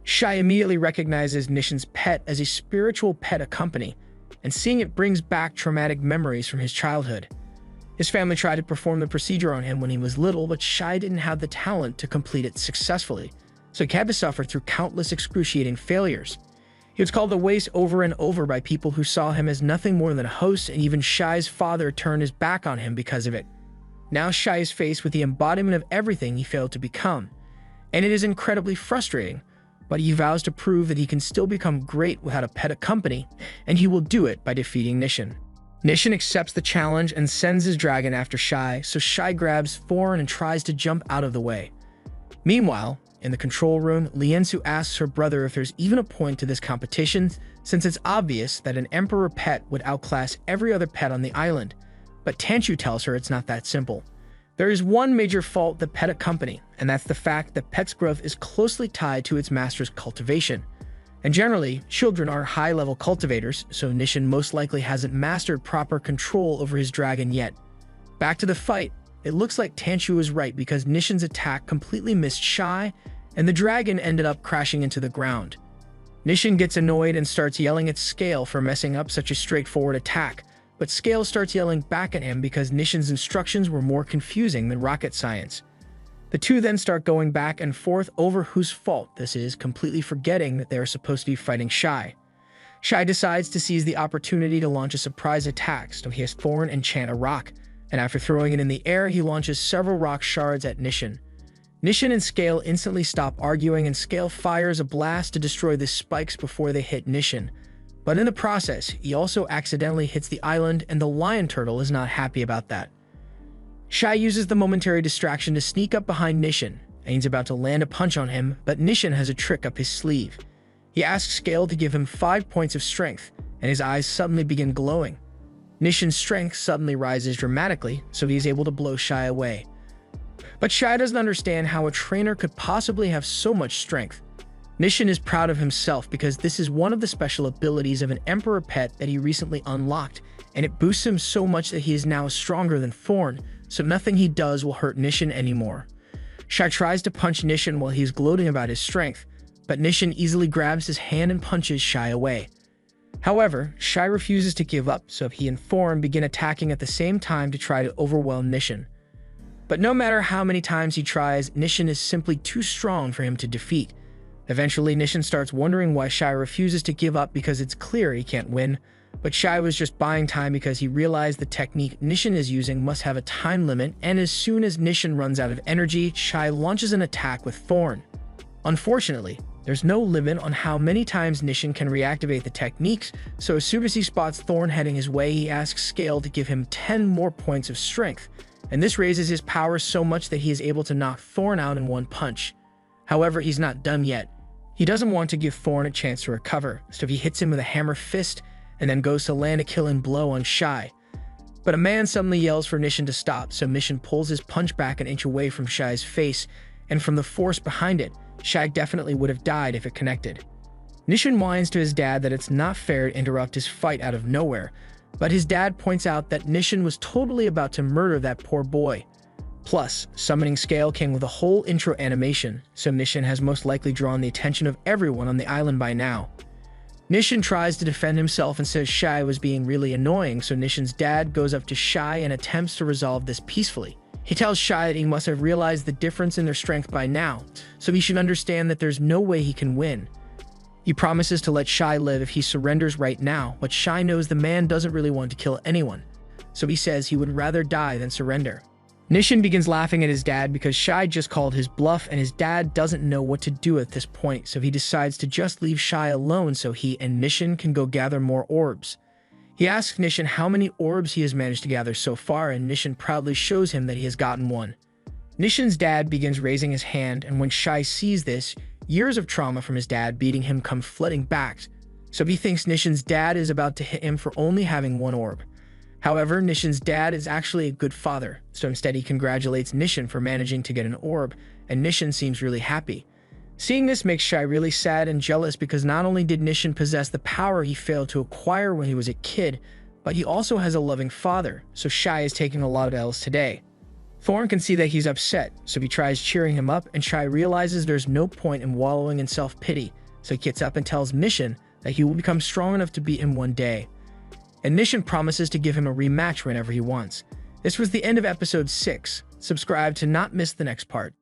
[SPEAKER 1] Shai immediately recognizes Nishin's pet as a spiritual pet accompany, and seeing it brings back traumatic memories from his childhood. His family tried to perform the procedure on him when he was little, but Shai didn't have the talent to complete it successfully, so he had to suffer through countless excruciating failures. He was called a waste over and over by people who saw him as nothing more than a host, and even Shai's father turned his back on him because of it. Now Shai is faced with the embodiment of everything he failed to become, and it is incredibly frustrating, but he vows to prove that he can still become great without a pet accompany, and he will do it by defeating Nishin. Nishin accepts the challenge and sends his dragon after Shai, so Shai grabs Thorn and tries to jump out of the way. Meanwhile, in the control room, Liansu asks her brother if there's even a point to this competition, since it's obvious that an emperor pet would outclass every other pet on the island. But Tanshu tells her it's not that simple. There is one major fault with the pet accompany, and that's the fact that pet's growth is closely tied to its master's cultivation. And generally, children are high-level cultivators, so Nishin most likely hasn't mastered proper control over his dragon yet. Back to the fight. It looks like Tanshu was right because Nishin's attack completely missed Shai, and the dragon ended up crashing into the ground. Nishin gets annoyed and starts yelling at Scale for messing up such a straightforward attack, but Scale starts yelling back at him because Nishan's instructions were more confusing than rocket science. The two then start going back and forth over whose fault this is, completely forgetting that they are supposed to be fighting Shai. Shai decides to seize the opportunity to launch a surprise attack, so he has Thorn enchant a rock, and after throwing it in the air, he launches several rock shards at Nishan. Nishan and Scale instantly stop arguing, and Scale fires a blast to destroy the spikes before they hit Nishan. But in the process, he also accidentally hits the island, and the lion turtle is not happy about that. Shai uses the momentary distraction to sneak up behind Nishan, and he's about to land a punch on him, but Nishan has a trick up his sleeve. He asks Scale to give him 5 points of strength, and his eyes suddenly begin glowing. Nishan's strength suddenly rises dramatically, so he is able to blow Shai away. But Shai doesn't understand how a trainer could possibly have so much strength. Nishan is proud of himself because this is one of the special abilities of an Emperor pet that he recently unlocked, and it boosts him so much that he is now stronger than Thorn, so nothing he does will hurt Nishan anymore. Shai tries to punch Nishan while he's gloating about his strength, but Nishan easily grabs his hand and punches Shai away. However, Shai refuses to give up, so he and Thorn begin attacking at the same time to try to overwhelm Nishan. But no matter how many times he tries, Nishan is simply too strong for him to defeat. Eventually, Nishan starts wondering why Shai refuses to give up because it's clear he can't win, but Shai was just buying time because he realized the technique Nishan is using must have a time limit, and as soon as Nishan runs out of energy, Shai launches an attack with Thorn. Unfortunately, there's no limit on how many times Nishan can reactivate the techniques, so as soon as he spots Thorn heading his way, he asks Scale to give him 10 more points of strength, and this raises his power so much that he is able to knock Thorn out in one punch. However, he's not done yet. He doesn't want to give Thorn a chance to recover, so he hits him with a hammer fist and then goes to land a killing blow on Shai. But a man suddenly yells for Nishan to stop, so Nishan pulls his punch back an inch away from Shai's face, and from the force behind it, Shai definitely would have died if it connected. Nishan whines to his dad that it's not fair to interrupt his fight out of nowhere, but his dad points out that Nishan was totally about to murder that poor boy. Plus, summoning Scale came with a whole intro animation, so Nishan has most likely drawn the attention of everyone on the island by now. Nishan tries to defend himself and says Shai was being really annoying, so Nishan's dad goes up to Shai and attempts to resolve this peacefully. He tells Shai that he must have realized the difference in their strength by now, so he should understand that there's no way he can win. He promises to let Shai live if he surrenders right now, but Shai knows the man doesn't really want to kill anyone, so he says he would rather die than surrender. Nishan begins laughing at his dad because Shai just called his bluff and his dad doesn't know what to do at this point, so he decides to just leave Shai alone so he and Nishan can go gather more orbs. He asks Nishan how many orbs he has managed to gather so far, and Nishan proudly shows him that he has gotten one. Nishan's dad begins raising his hand, and when Shai sees this, years of trauma from his dad beating him come flooding back, so he thinks Nishan's dad is about to hit him for only having one orb. However, Nishan's dad is actually a good father, so instead he congratulates Nishan for managing to get an orb, and Nishan seems really happy. Seeing this makes Shai really sad and jealous because not only did Nishan possess the power he failed to acquire when he was a kid, but he also has a loving father, so Shai is taking a lot of L's today. Thorn can see that he's upset, so he tries cheering him up, and Shai realizes there's no point in wallowing in self-pity, so he gets up and tells Nishan that he will become strong enough to beat him one day. And Nishan promises to give him a rematch whenever he wants. This was the end of episode 6. Subscribe to not miss the next part.